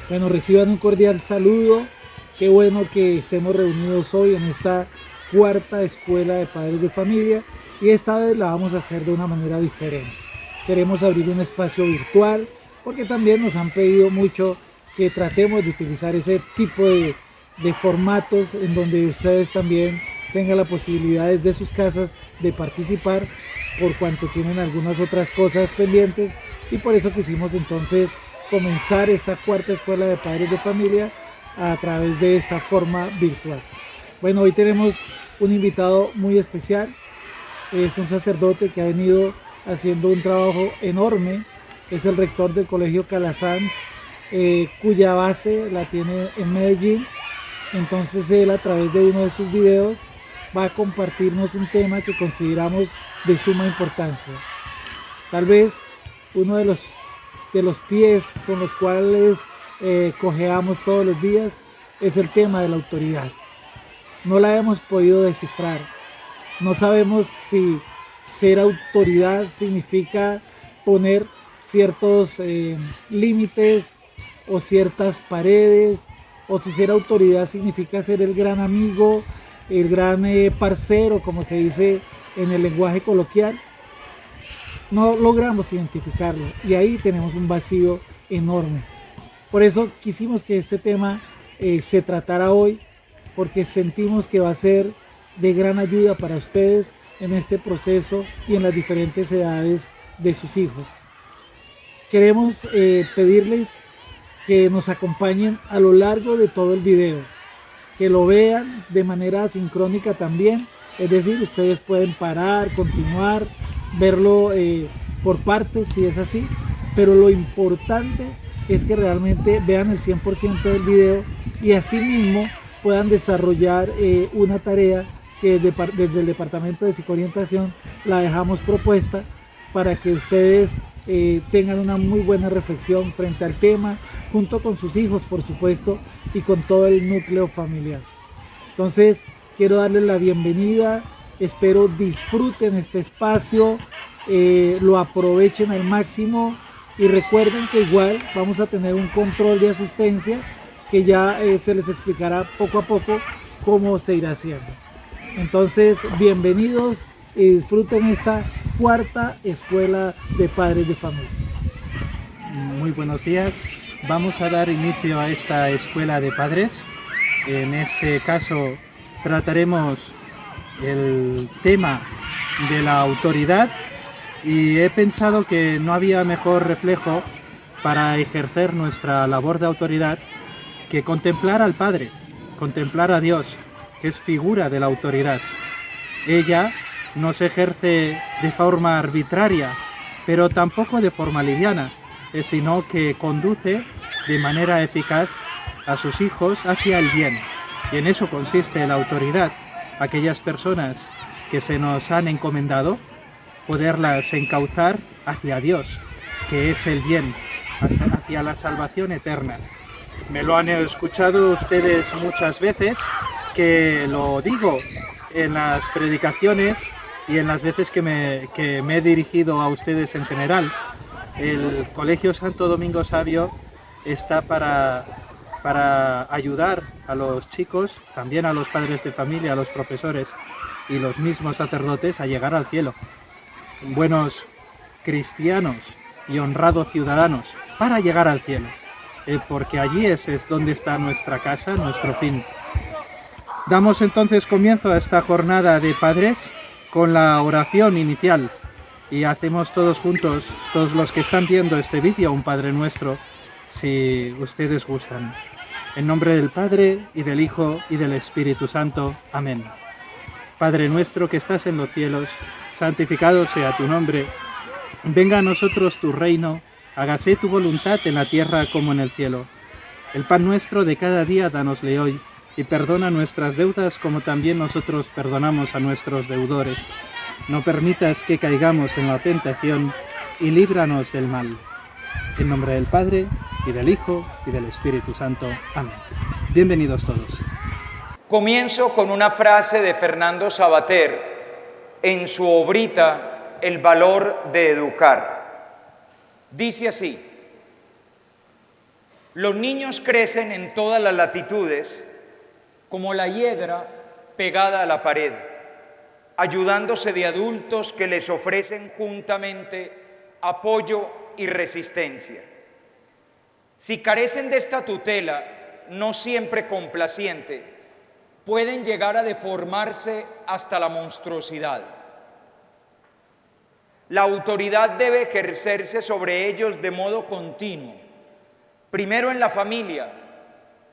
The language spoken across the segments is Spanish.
Bueno, reciban un cordial saludo. Qué bueno que estemos reunidos hoy en esta cuarta escuela de padres de familia y esta vez la vamos a hacer de una manera diferente. Queremos abrir un espacio virtual porque también nos han pedido mucho que tratemos de utilizar ese tipo de formatos en donde ustedes también tengan la posibilidad desde sus casas de participar por cuanto tienen algunas otras cosas pendientes y por eso quisimos entonces comenzar esta cuarta escuela de padres de familia a través de esta forma virtual. Bueno, hoy tenemos un invitado muy especial, es un sacerdote que ha venido haciendo un trabajo enorme, es el rector del Colegio Calasanz, cuya base la tiene en Medellín. Entonces él a través de uno de sus videos va a compartirnos un tema que consideramos de suma importancia. Tal vez uno de los pies con los cuales cojeamos todos los días es el tema de la autoridad. No la hemos podido descifrar. No sabemos si ser autoridad significa poner ciertos límites o ciertas paredes, o si ser autoridad significa ser el gran amigo, el gran parcero, como se dice en el lenguaje coloquial. No logramos identificarlo y ahí tenemos un vacío enorme. Por eso quisimos que este tema se tratara hoy, porque sentimos que va a ser de gran ayuda para ustedes en este proceso y en las diferentes edades de sus hijos. Queremos pedirles que nos acompañen a lo largo de todo el video, que lo vean de manera asincrónica también, es decir, ustedes pueden parar, continuar, verlo por partes si es así, pero lo importante es que realmente vean el 100% del video y asimismo puedan desarrollar una tarea que desde el Departamento de Psicoorientación la dejamos propuesta para que ustedes tengan una muy buena reflexión frente al tema, junto con sus hijos, por supuesto, y con todo el núcleo familiar. Entonces, quiero darles la bienvenida, espero disfruten este espacio, lo aprovechen al máximo y recuerden que igual vamos a tener un control de asistencia que ya se les explicará poco a poco cómo se irá haciendo. Entonces, bienvenidos y disfruten esta cuarta escuela de padres de familia. Muy buenos días. Vamos a dar inicio a esta escuela de padres. En este caso trataremos el tema de la autoridad y he pensado que no había mejor reflejo para ejercer nuestra labor de autoridad que contemplar al Padre, contemplar a Dios, que es figura de la autoridad. Ella no se ejerce de forma arbitraria, pero tampoco de forma liviana, sino que conduce de manera eficaz a sus hijos hacia el bien. Y en eso consiste la autoridad. Aquellas personas que se nos han encomendado, poderlas encauzar hacia Dios, que es el bien, hacia la salvación eterna. Me lo han escuchado ustedes muchas veces, que lo digo en las predicaciones y en las veces que me he dirigido a ustedes en general. El Colegio Santo Domingo Savio está para ayudar a los chicos, también a los padres de familia, a los profesores y los mismos sacerdotes a llegar al cielo. Buenos cristianos y honrados ciudadanos para llegar al cielo, porque allí es donde está nuestra casa, nuestro fin. Damos entonces comienzo a esta jornada de padres con la oración inicial y hacemos todos juntos, todos los que están viendo este vídeo, un Padre Nuestro, si ustedes gustan. En nombre del Padre, y del Hijo, y del Espíritu Santo. Amén. Padre nuestro que estás en los cielos, santificado sea tu nombre. Venga a nosotros tu reino, hágase tu voluntad en la tierra como en el cielo. El pan nuestro de cada día dánosle hoy, y perdona nuestras deudas como también nosotros perdonamos a nuestros deudores. No permitas que caigamos en la tentación, y líbranos del mal. En nombre del Padre, y del Hijo, y del Espíritu Santo. Amén. Bienvenidos todos. Comienzo con una frase de Fernando Savater en su obrita El valor de educar. Dice así: Los niños crecen en todas las latitudes como la hiedra pegada a la pared, ayudándose de adultos que les ofrecen juntamente apoyo y resistencia. Si carecen de esta tutela, no siempre complaciente, pueden llegar a deformarse hasta la monstruosidad. La autoridad debe ejercerse sobre ellos de modo continuo, primero en la familia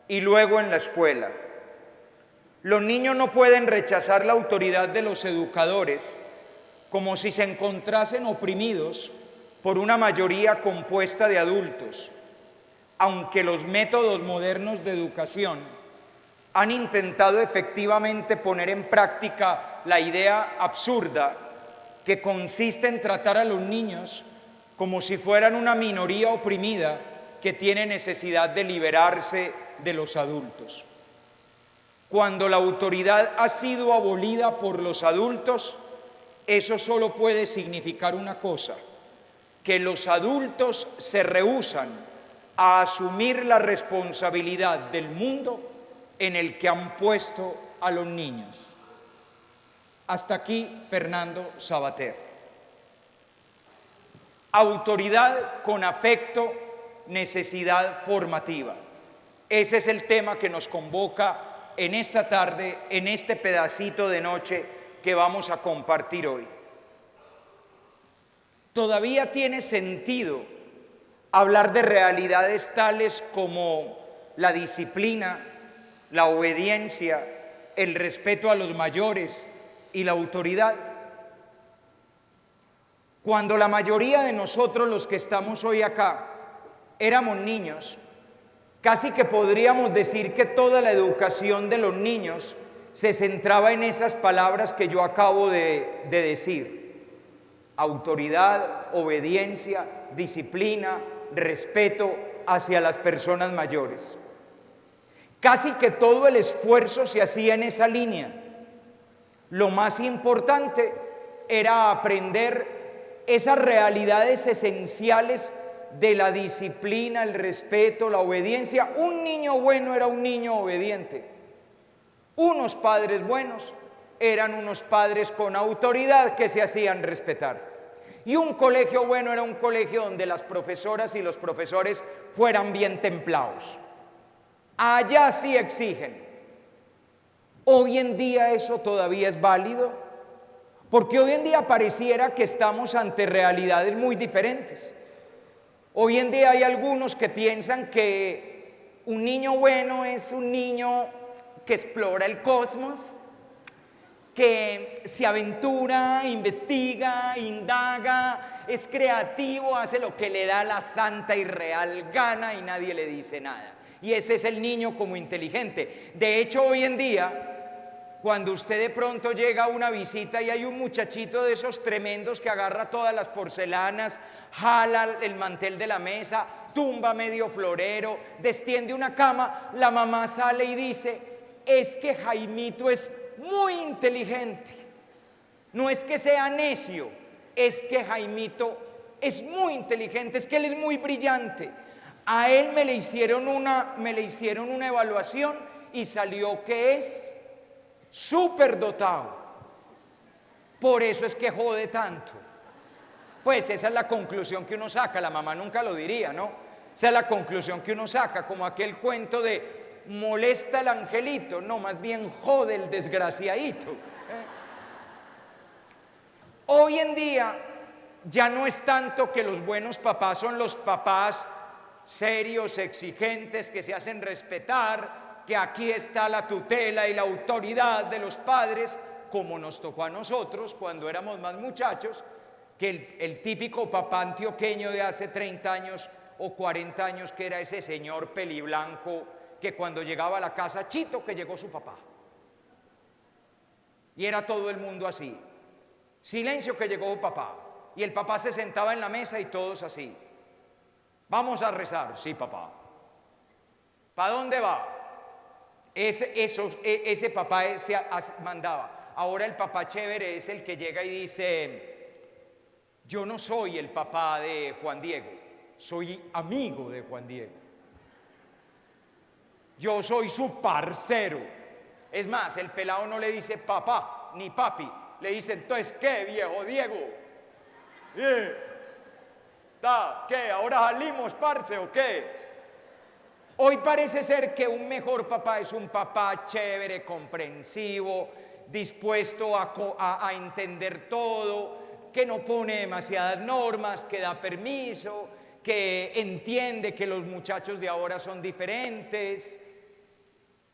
y luego en la escuela. Los niños no pueden rechazar la autoridad de los educadores como si se encontrasen oprimidos por una mayoría compuesta de adultos, aunque los métodos modernos de educación han intentado efectivamente poner en práctica la idea absurda que consiste en tratar a los niños como si fueran una minoría oprimida que tiene necesidad de liberarse de los adultos. Cuando la autoridad ha sido abolida por los adultos, eso solo puede significar una cosa: que los adultos se rehúsan a asumir la responsabilidad del mundo en el que han puesto a los niños. Hasta aquí Fernando Savater. Autoridad con afecto, necesidad formativa. Ese es el tema que nos convoca en esta tarde, en este pedacito de noche que vamos a compartir hoy. Todavía tiene sentido hablar de realidades tales como la disciplina, la obediencia, el respeto a los mayores y la autoridad. Cuando la mayoría de nosotros, los que estamos hoy acá, éramos niños, casi que podríamos decir que toda la educación de los niños se centraba en esas palabras que yo acabo de decir: autoridad, obediencia, disciplina, respeto hacia las personas mayores. Casi que todo el esfuerzo se hacía en esa línea. Lo más importante era aprender esas realidades esenciales de la disciplina, el respeto, la obediencia. Un niño bueno era un niño obediente. Unos padres buenos eran unos padres con autoridad que se hacían respetar. Y un colegio bueno era un colegio donde las profesoras y los profesores fueran bien templados. Allá sí exigen. Hoy en día eso todavía es válido, porque hoy en día pareciera que estamos ante realidades muy diferentes. Hoy en día hay algunos que piensan que un niño bueno es un niño que explora el cosmos, que se aventura, investiga, indaga, es creativo, hace lo que le da la santa y real gana y nadie le dice nada. Y ese es el niño como inteligente. De hecho, hoy en día, cuando usted de pronto llega a una visita y hay un muchachito de esos tremendos que agarra todas las porcelanas, jala el mantel de la mesa, tumba medio florero, destiende una cama, la mamá sale y dice: es que Jaimito es muy inteligente. No es que sea necio, es que Jaimito es muy inteligente, es que él es muy brillante. A él me le hicieron una evaluación y salió que es superdotado. Por eso es que jode tanto. Pues esa es la conclusión que uno saca. La mamá nunca lo diría, ¿no? Esa es la conclusión que uno saca, como aquel cuento de molesta el angelito, no, más bien jode el desgraciadito. Hoy en día ya no es tanto que los buenos papás son los papás serios, exigentes, que se hacen respetar, que aquí está la tutela y la autoridad de los padres, como nos tocó a nosotros cuando éramos más muchachos, que el típico papá antioqueño de hace 30 años o 40 años, que era ese señor peliblanco que cuando llegaba a la casa: Chito, que llegó su papá. Y era todo el mundo así: silencio, que llegó papá. Y el papá se sentaba en la mesa y todos así: vamos a rezar. Sí, papá. ¿Para dónde va? Ese papá se mandaba. Ahora el papá chévere es el que llega y dice: yo no soy el papá de Juan Diego, soy amigo de Juan Diego. yo soy su parcero. Es más, el pelado no le dice papá ni papi, le dice entonces ¿qué, viejo Diego? ¿Qué? ¿Ahora salimos, parce, o qué? Hoy parece ser que un mejor papá es un papá chévere, comprensivo, dispuesto a entender todo, que no pone demasiadas normas, que da permiso, que entiende que los muchachos de ahora son diferentes.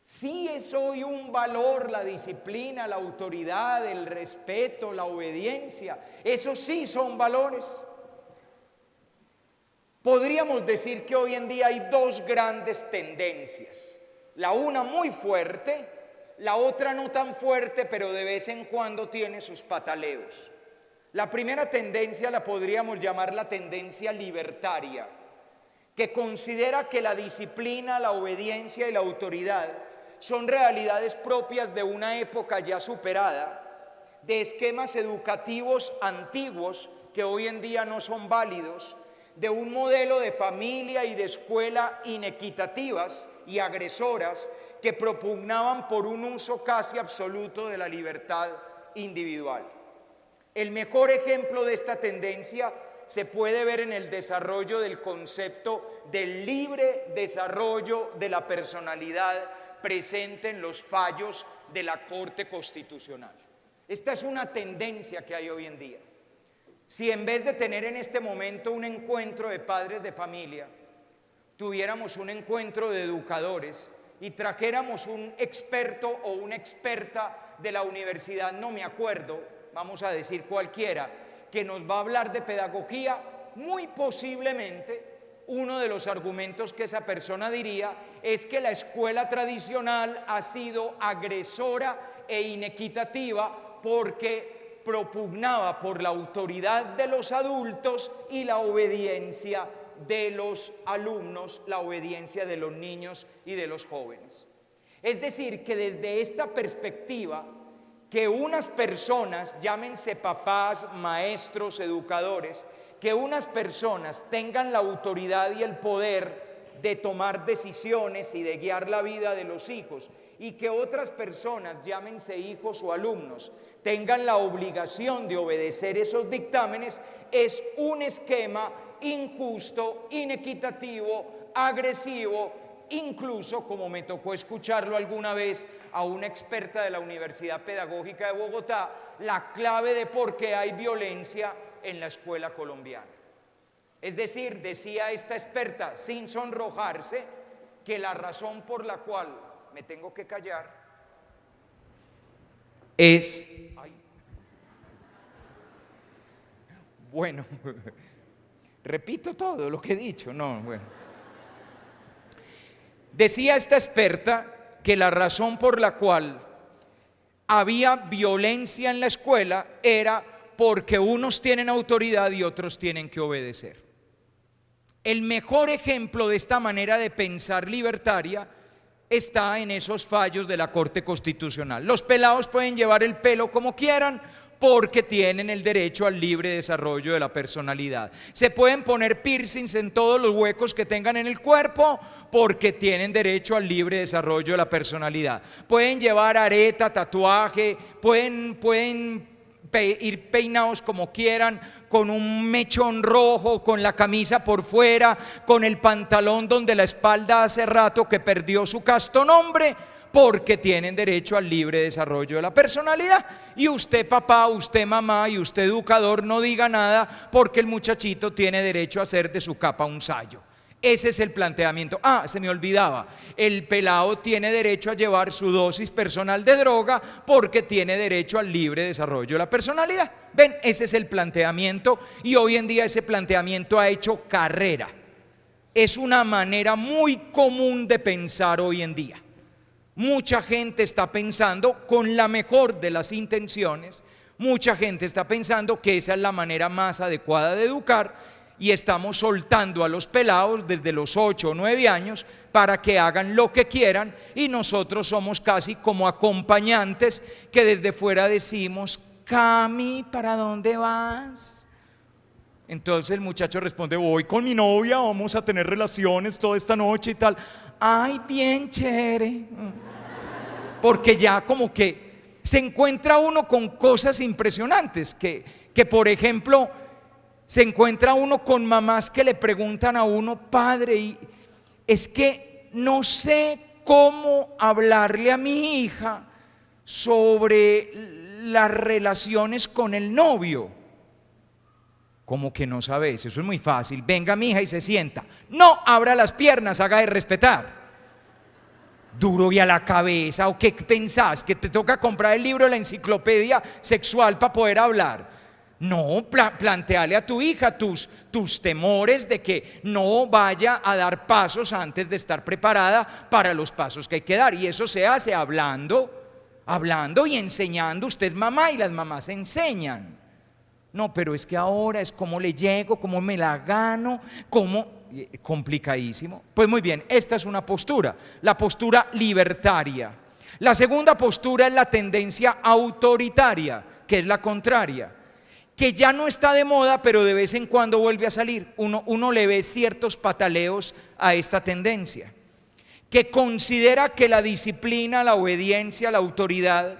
Sí es hoy un valor la disciplina, la autoridad, el respeto, la obediencia. Esos sí son valores. Podríamos decir que hoy en día hay dos grandes tendencias. La una muy fuerte, la otra no tan fuerte, pero de vez en cuando tiene sus pataleos. La primera tendencia la podríamos llamar la tendencia libertaria, que considera que la disciplina, la obediencia y la autoridad son realidades propias de una época ya superada, de esquemas educativos antiguos que hoy en día no son válidos, de un modelo de familia y de escuela inequitativas y agresoras que propugnaban por un uso casi absoluto de la libertad individual. El mejor ejemplo de esta tendencia se puede ver en el desarrollo del concepto del libre desarrollo de la personalidad presente en los fallos de la Corte Constitucional. Esta es una tendencia que hay hoy en día. Si en vez de tener en este momento un encuentro de padres de familia, tuviéramos un encuentro de educadores y trajéramos un experto o una experta de la universidad, no me acuerdo, vamos a decir cualquiera, que nos va a hablar de pedagogía, muy posiblemente uno de los argumentos que esa persona diría es que la escuela tradicional ha sido agresora e inequitativa porque propugnaba por la autoridad de los adultos y la obediencia de los alumnos, la obediencia de los niños y de los jóvenes. Es decir, que desde esta perspectiva, que unas personas, llámense papás, maestros, educadores, que unas personas tengan la autoridad y el poder de tomar decisiones y de guiar la vida de los hijos, y que otras personas, llámense hijos o alumnos, tengan la obligación de obedecer esos dictámenes, es un esquema injusto, inequitativo, agresivo, incluso, como me tocó escucharlo alguna vez a una experta de la Universidad Pedagógica de Bogotá, la clave de por qué hay violencia en la escuela colombiana. Es decir, decía esta experta, sin sonrojarse, que la razón por la cual me tengo que callar es... Bueno, repito todo lo que he dicho, no, bueno. Decía esta experta que la razón por la cual había violencia en la escuela era porque unos tienen autoridad y otros tienen que obedecer. El mejor ejemplo de esta manera de pensar libertaria está en esos fallos de la Corte Constitucional. Los pelados pueden llevar el pelo como quieran porque tienen el derecho al libre desarrollo de la personalidad. Se pueden poner piercings en todos los huecos que tengan en el cuerpo porque tienen derecho al libre desarrollo de la personalidad. Pueden llevar areta, tatuaje, pueden ir peinados como quieran, con un mechón rojo, con la camisa por fuera, con el pantalón donde la espalda hace rato que perdió su casto nombre, porque tienen derecho al libre desarrollo de la personalidad. Y usted papá, usted mamá y usted educador no diga nada porque el muchachito tiene derecho a hacer de su capa un sayo. Ese es el planteamiento. Se me olvidaba, el pelado tiene derecho a llevar su dosis personal de droga porque tiene derecho al libre desarrollo de la personalidad. Ven, ese es el planteamiento y hoy en día ese planteamiento ha hecho carrera. Es una manera muy común de pensar hoy en día. Mucha gente está pensando con la mejor de las intenciones, mucha gente está pensando que esa es la manera más adecuada de educar y estamos soltando a los pelados desde los 8 o 9 años para que hagan lo que quieran y nosotros somos casi como acompañantes que desde fuera decimos: Cami, ¿para dónde vas? Entonces el muchacho responde: voy con mi novia, vamos a tener relaciones toda esta noche y tal. ay, bien chévere. Porque ya como que se encuentra uno con cosas impresionantes, que por ejemplo, se encuentra uno con mamás que le preguntan a uno, padre, y es que no sé cómo hablarle a mi hija sobre las relaciones con el novio. ¿Cómo que no sabes? Eso es muy fácil. Venga, mi hija, y se sienta. No abra las piernas, haga de respetar. Duro y a la cabeza. ¿O qué pensás? ¿Que te toca comprar el libro de la enciclopedia sexual para poder hablar? No, planteale a tu hija tus temores de que no vaya a dar pasos antes de estar preparada para los pasos que hay que dar. Y eso se hace hablando y enseñando. Usted es mamá y las mamás enseñan. No, pero es que ahora es cómo le llego, cómo me la gano, cómo... complicadísimo. Pues muy bien, esta es una postura, la postura libertaria. La segunda postura es la tendencia autoritaria, que es la contraria, que ya no está de moda, pero de vez en cuando vuelve a salir. Uno le ve ciertos pataleos a esta tendencia, que considera que la disciplina, la obediencia, la autoridad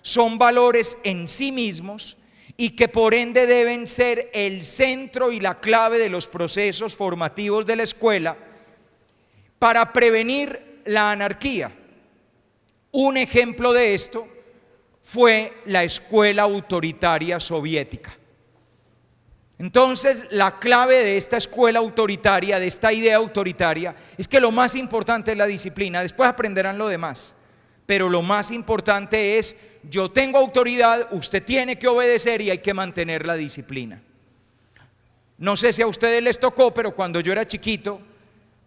son valores en sí mismos y que por ende deben ser el centro y la clave de los procesos formativos de la escuela para prevenir la anarquía. Un ejemplo de esto fue la escuela autoritaria soviética. Entonces, la clave de esta escuela autoritaria, de esta idea autoritaria, es que lo más importante es la disciplina. Después aprenderán lo demás, pero lo más importante es: yo tengo autoridad, usted tiene que obedecer y hay que mantener la disciplina. No sé si a ustedes les tocó, pero cuando yo era chiquito,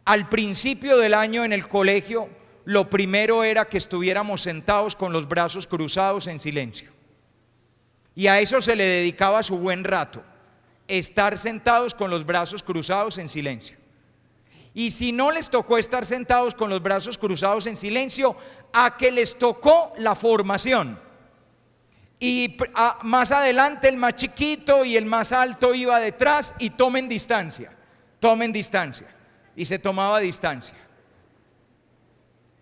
al principio del año en el colegio, lo primero era que estuviéramos sentados con los brazos cruzados en silencio. Y a eso se le dedicaba su buen rato, estar sentados con los brazos cruzados en silencio. Y si no les tocó estar sentados con los brazos cruzados en silencio, a que les tocó la formación. Y más adelante el más chiquito y el más alto iba detrás y tomen distancia. Y se tomaba distancia.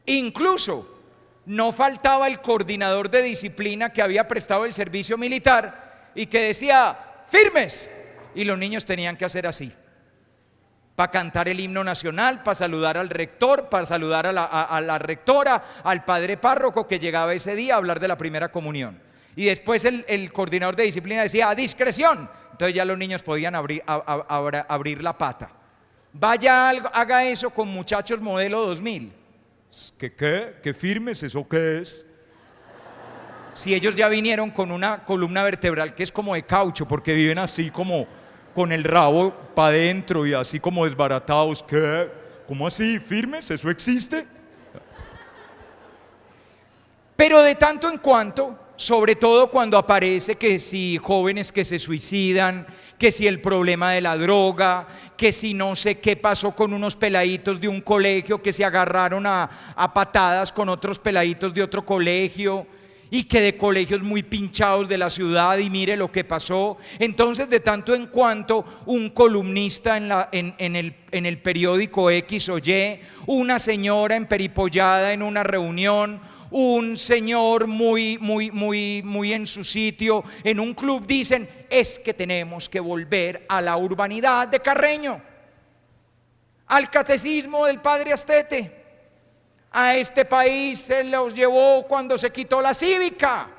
Incluso no faltaba el coordinador de disciplina que había prestado el servicio militar y que decía: firmes. Y los niños tenían que hacer así, para cantar el himno nacional, para saludar al rector, para saludar a la rectora, al padre párroco que llegaba ese día a hablar de la primera comunión. Y después el coordinador de disciplina decía: a discreción. Entonces ya los niños podían abrir la pata. Vaya, haga eso con muchachos modelo 2000. ¿Qué firmes? ¿Eso qué es? Si ellos ya vinieron con una columna vertebral que es como de caucho, porque viven así como con el rabo para adentro y así como desbaratados. ¿Qué? ¿Cómo así? ¿Firmes? ¿Eso existe? Pero de tanto en cuanto, sobre todo cuando aparece que si jóvenes que se suicidan, que si el problema de la droga, que si no sé qué pasó con unos peladitos de un colegio que se agarraron a patadas con otros peladitos de otro colegio, y que de colegios muy pinchados de la ciudad, y mire lo que pasó. Entonces de tanto en cuanto un columnista en el periódico X o Y, una señora emperipollada en una reunión, un señor muy en su sitio en un club, dicen: es que tenemos que volver a la urbanidad de Carreño, al catecismo del padre Astete. A este país se los llevó cuando se quitó la cívica.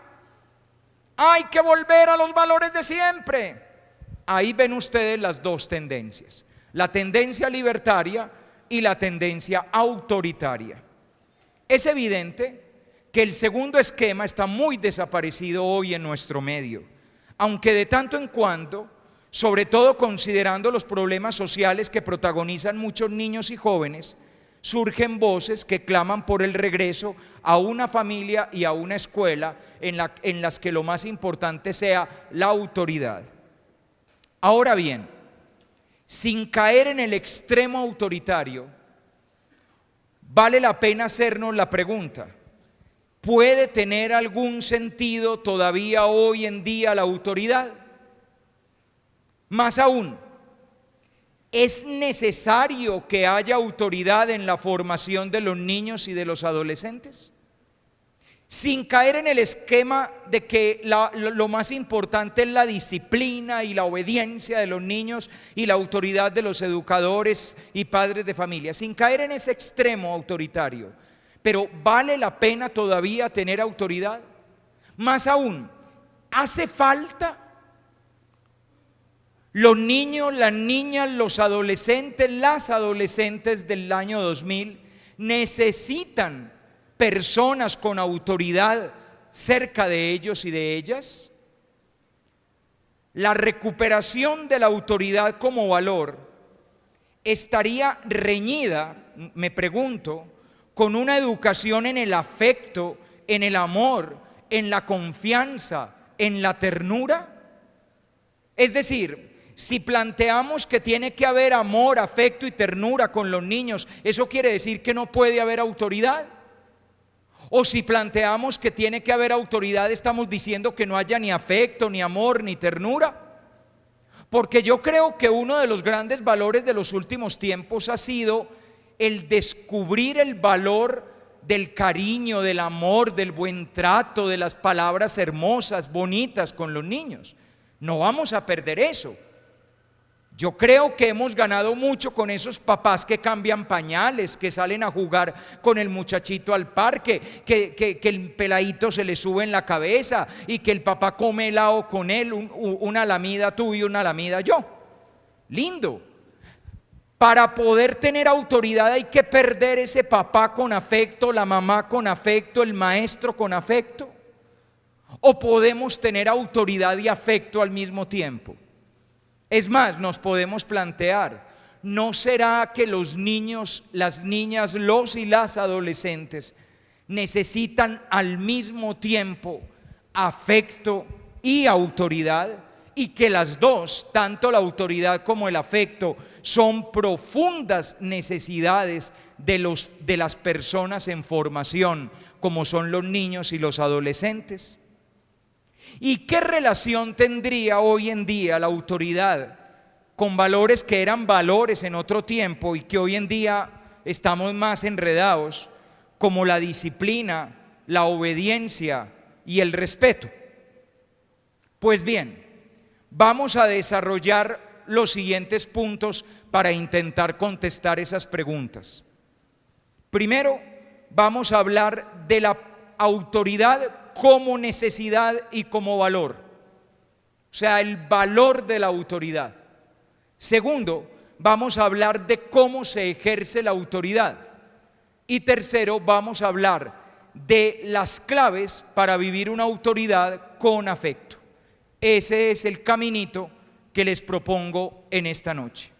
Hay que volver a los valores de siempre. Ahí ven ustedes las dos tendencias: la tendencia libertaria y la tendencia autoritaria. Es evidente que el segundo esquema está muy desaparecido hoy en nuestro medio, aunque de tanto en cuando, sobre todo considerando los problemas sociales que protagonizan muchos niños y jóvenes, surgen voces que claman por el regreso a una familia y a una escuela en las que lo más importante sea la autoridad. Ahora bien, sin caer en el extremo autoritario, vale la pena hacernos la pregunta: ¿puede tener algún sentido todavía hoy en día la autoridad? Más aún, ¿Es necesario que haya autoridad en la formación de los niños y de los adolescentes? Sin caer en el esquema de que lo más importante es la disciplina y la obediencia de los niños y la autoridad de los educadores y padres de familia, sin caer en ese extremo autoritario. Pero ¿vale la pena todavía tener autoridad? Más aún, ¿hace falta? Los niños, las niñas, los adolescentes, las adolescentes del año 2000 necesitan personas con autoridad cerca de ellos y de ellas. La recuperación de la autoridad como valor estaría reñida, me pregunto, con una educación en el afecto, en el amor, en la confianza, en la ternura. Es decir, si planteamos que tiene que haber amor, afecto y ternura con los niños, ¿eso quiere decir que no puede haber autoridad? O si planteamos que tiene que haber autoridad, estamos diciendo que no haya ni afecto, ni amor, ni ternura. Porque yo creo que uno de los grandes valores de los últimos tiempos ha sido el descubrir el valor del cariño, del amor, del buen trato, de las palabras hermosas, bonitas con los niños. No vamos a perder eso. Yo creo que hemos ganado mucho con esos papás que cambian pañales, que salen a jugar con el muchachito al parque, que el peladito se le sube en la cabeza y que el papá come helado con él, una lamida tú y una lamida yo. Lindo. Para poder tener autoridad hay que perder ese papá con afecto, la mamá con afecto, el maestro con afecto. ¿O podemos tener autoridad y afecto al mismo tiempo? Es más, nos podemos plantear, ¿no será que los niños, las niñas, los y las adolescentes necesitan al mismo tiempo afecto y autoridad? Y que las dos, tanto la autoridad como el afecto, son profundas necesidades de las personas en formación, como son los niños y los adolescentes. ¿Y qué relación tendría hoy en día la autoridad con valores que eran valores en otro tiempo y que hoy en día estamos más enredados, como la disciplina, la obediencia y el respeto? Pues bien, vamos a desarrollar los siguientes puntos para intentar contestar esas preguntas. Primero, vamos a hablar de la autoridad como necesidad y como valor, o sea, el valor de la autoridad. Segundo, vamos a hablar de cómo se ejerce la autoridad. Y tercero, vamos a hablar de las claves para vivir una autoridad con afecto. Ese es el caminito que les propongo en esta noche.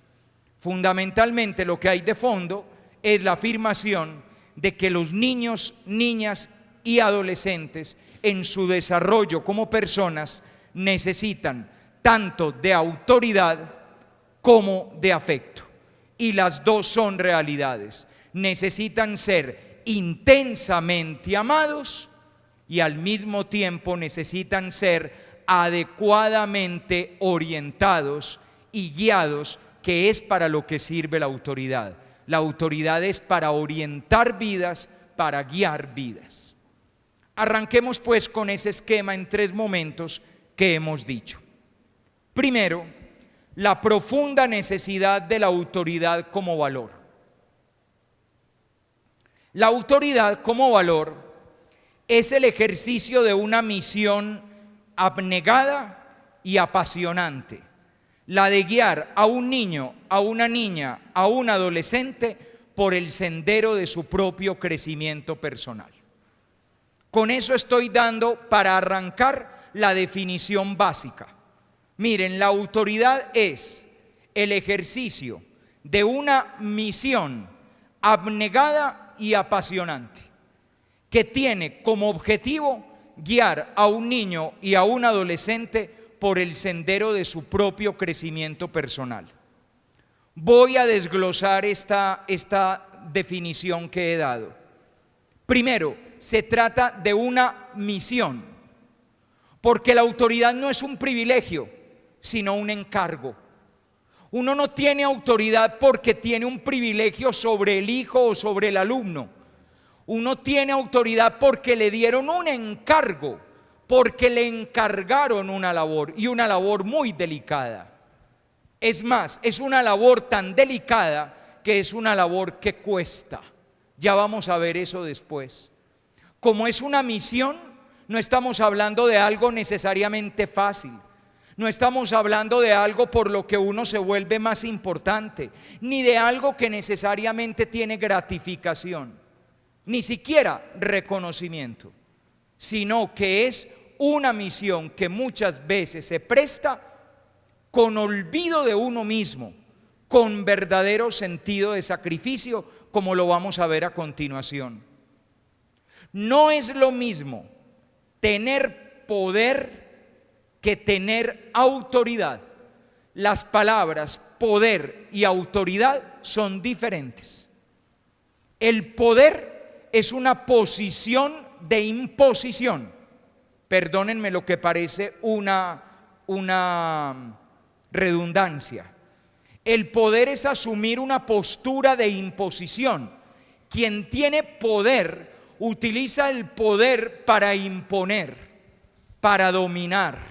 Fundamentalmente lo que hay de fondo es la afirmación de que los niños, niñas y adolescentes en su desarrollo como personas necesitan tanto de autoridad como de afecto, y las dos son realidades. Necesitan ser intensamente amados y al mismo tiempo necesitan ser adecuadamente orientados y guiados, que es para lo que sirve la autoridad. La autoridad es para orientar vidas, para guiar vidas. Arranquemos pues con ese esquema en 3 momentos que hemos dicho. Primero, la profunda necesidad de la autoridad como valor. La autoridad como valor es el ejercicio de una misión abnegada y apasionante, la de guiar a un niño, a una niña, a un adolescente por el sendero de su propio crecimiento personal. Con eso estoy dando para arrancar la definición básica. Miren, la autoridad es el ejercicio de una misión abnegada y apasionante que tiene como objetivo guiar a un niño y a un adolescente por el sendero de su propio crecimiento personal. Voy a desglosar esta definición que he dado. Primero, se trata de una misión, porque la autoridad no es un privilegio, sino un encargo. Uno no tiene autoridad porque tiene un privilegio sobre el hijo o sobre el alumno. Uno tiene autoridad porque le dieron un encargo, porque le encargaron una labor, y una labor muy delicada. Es más, es una labor tan delicada que es una labor que cuesta. Ya vamos a ver eso después. Como es una misión, no estamos hablando de algo necesariamente fácil. No estamos hablando de algo por lo que uno se vuelve más importante, ni de algo que necesariamente tiene gratificación, ni siquiera reconocimiento, sino que es una misión que muchas veces se presta con olvido de uno mismo, con verdadero sentido de sacrificio, como lo vamos a ver a continuación. No es lo mismo tener poder que tener autoridad. Las palabras poder y autoridad son diferentes. El poder es una posición de imposición. Perdónenme lo que parece una redundancia. El poder es asumir una postura de imposición. Quien tiene poder utiliza el poder para imponer, para dominar.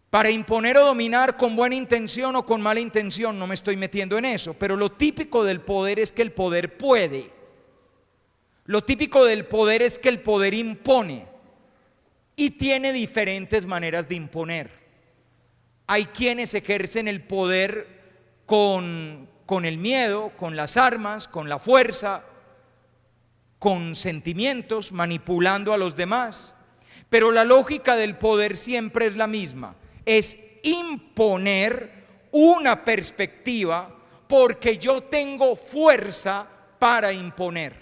Para imponer o dominar con buena intención o con mala intención, no me estoy metiendo en eso, pero lo típico del poder es que el poder puede. Lo típico del poder es que el poder impone y tiene diferentes maneras de imponer. Hay quienes ejercen el poder con el miedo, con las armas, con la fuerza, con sentimientos, manipulando a los demás. Pero la lógica del poder siempre es la misma. Es imponer una perspectiva porque yo tengo fuerza para imponer.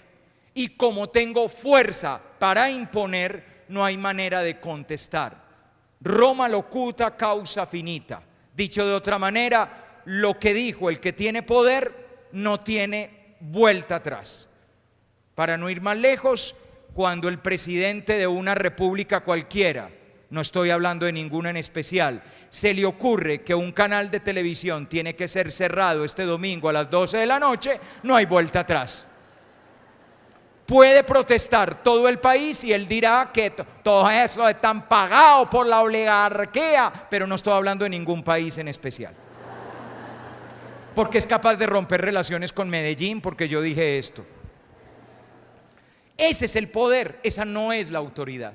Y como tengo fuerza para imponer, no hay manera de contestar. Roma locuta causa finita. Dicho de otra manera, lo que dijo el que tiene poder no tiene vuelta atrás. Para no ir más lejos, cuando el presidente de una república cualquiera, no estoy hablando de ninguna en especial, se le ocurre que un canal de televisión tiene que ser cerrado este domingo a las 12 de la noche, no hay vuelta atrás. Puede protestar todo el país y él dirá que todo eso están pagados por la oligarquía, pero no estoy hablando de ningún país en especial. Porque es capaz de romper relaciones con Medellín porque yo dije esto. Ese es el poder, esa no es la autoridad.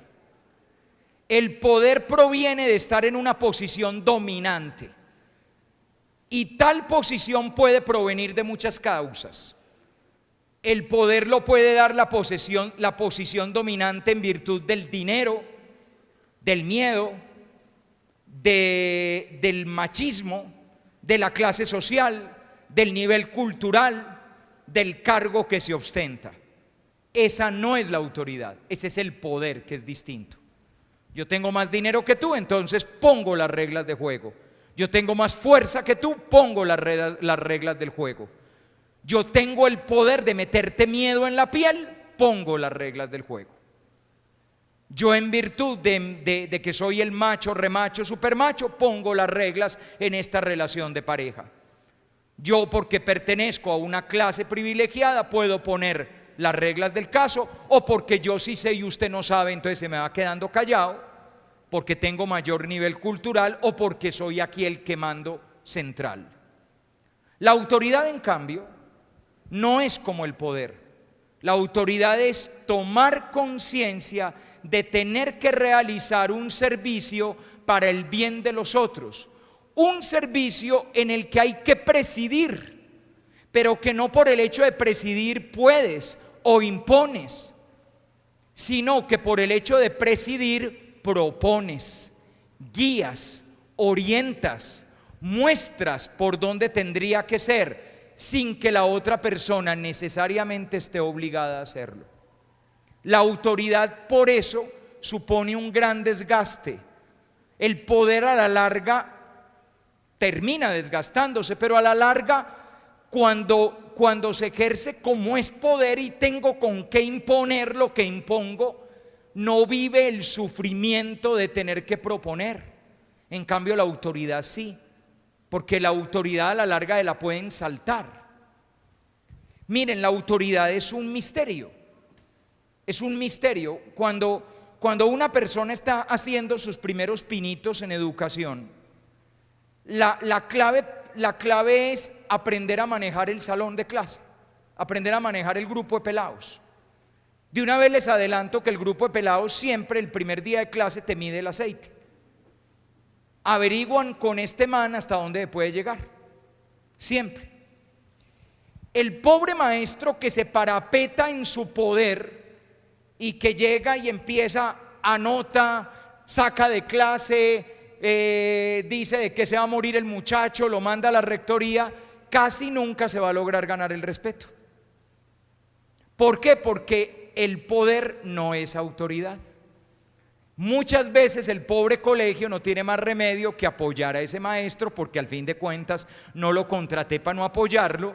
El poder proviene de estar en una posición dominante. Y tal posición puede provenir de muchas causas. El poder lo puede dar la posición dominante en virtud del dinero, del miedo, del machismo, de la clase social, del nivel cultural, del cargo que se ostenta. Esa no es la autoridad, ese es el poder, que es distinto. Yo tengo más dinero que tú, entonces pongo las reglas de juego. Yo tengo más fuerza que tú, pongo las reglas del juego. Yo tengo el poder de meterte miedo en la piel, pongo las reglas del juego. Yo, en virtud de que soy el macho, remacho, supermacho, pongo las reglas en esta relación de pareja. Yo, porque pertenezco a una clase privilegiada, puedo poner las reglas del caso, o porque yo sí sé y usted no sabe, entonces se me va quedando callado, porque tengo mayor nivel cultural o porque soy aquí el que mando central. La autoridad, en cambio, no es como el poder. La autoridad es tomar conciencia de tener que realizar un servicio para el bien de los otros, un servicio en el que hay que presidir, pero que no por el hecho de presidir puedes o impones, sino que por el hecho de presidir propones, guías, orientas, muestras por dónde tendría que ser, sin que la otra persona necesariamente esté obligada a hacerlo. La autoridad, por eso, supone un gran desgaste. El poder a la larga termina desgastándose, pero a la larga, cuando se ejerce como es poder y tengo con qué imponer lo que impongo, no vive el sufrimiento de tener que proponer. En cambio, la autoridad sí. porque la autoridad a la larga la pueden saltar. Miren, la autoridad es un misterio. Es un misterio. Cuando una persona está haciendo sus primeros pinitos en educación, la clave es aprender a manejar el salón de clase, aprender a manejar el grupo de pelados. De una vez les adelanto que el grupo de pelados siempre el primer día de clase te mide el aceite. Averiguan con este man hasta dónde puede llegar. Siempre. El pobre maestro que se parapeta en su poder y que llega y empieza, anota, saca de clase, dice de que se va a morir el muchacho, lo manda a la rectoría, casi nunca se va a lograr ganar el respeto. ¿Por qué? Porque el poder no es autoridad. Muchas veces el pobre colegio no tiene más remedio que apoyar a ese maestro, porque al fin de cuentas no lo contraté para no apoyarlo,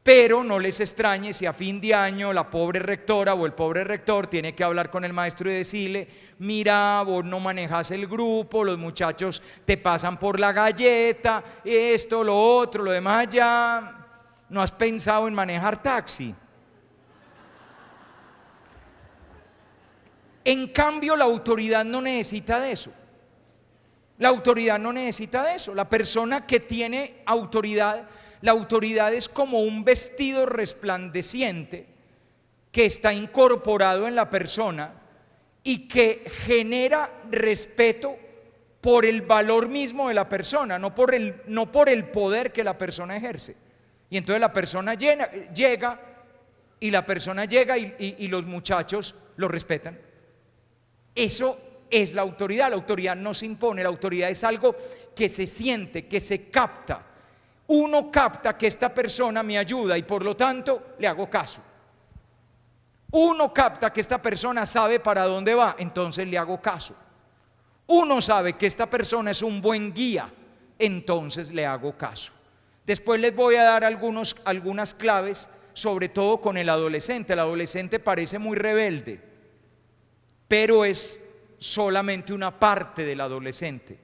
pero no les extrañe si a fin de año la pobre rectora o el pobre rector tiene que hablar con el maestro y decirle: mira, vos no manejas el grupo, los muchachos te pasan por la galleta, esto, lo otro, lo demás allá. ¿No has pensado en manejar taxi? En cambio, la autoridad no necesita de eso. La autoridad no necesita de eso. La persona que tiene autoridad, la autoridad es como un vestido resplandeciente que está incorporado en la persona y que genera respeto por el valor mismo de la persona, no por el poder que la persona ejerce. Y entonces la persona llega y los muchachos lo respetan. Eso es la autoridad. La autoridad no se impone, la autoridad es algo que se siente, que se capta. Uno capta que esta persona me ayuda y por lo tanto le hago caso. Uno capta que esta persona sabe para dónde va, entonces le hago caso. Uno sabe que esta persona es un buen guía, entonces le hago caso. Después les voy a dar algunas claves, sobre todo con el adolescente. El adolescente parece muy rebelde, pero es solamente una parte del adolescente.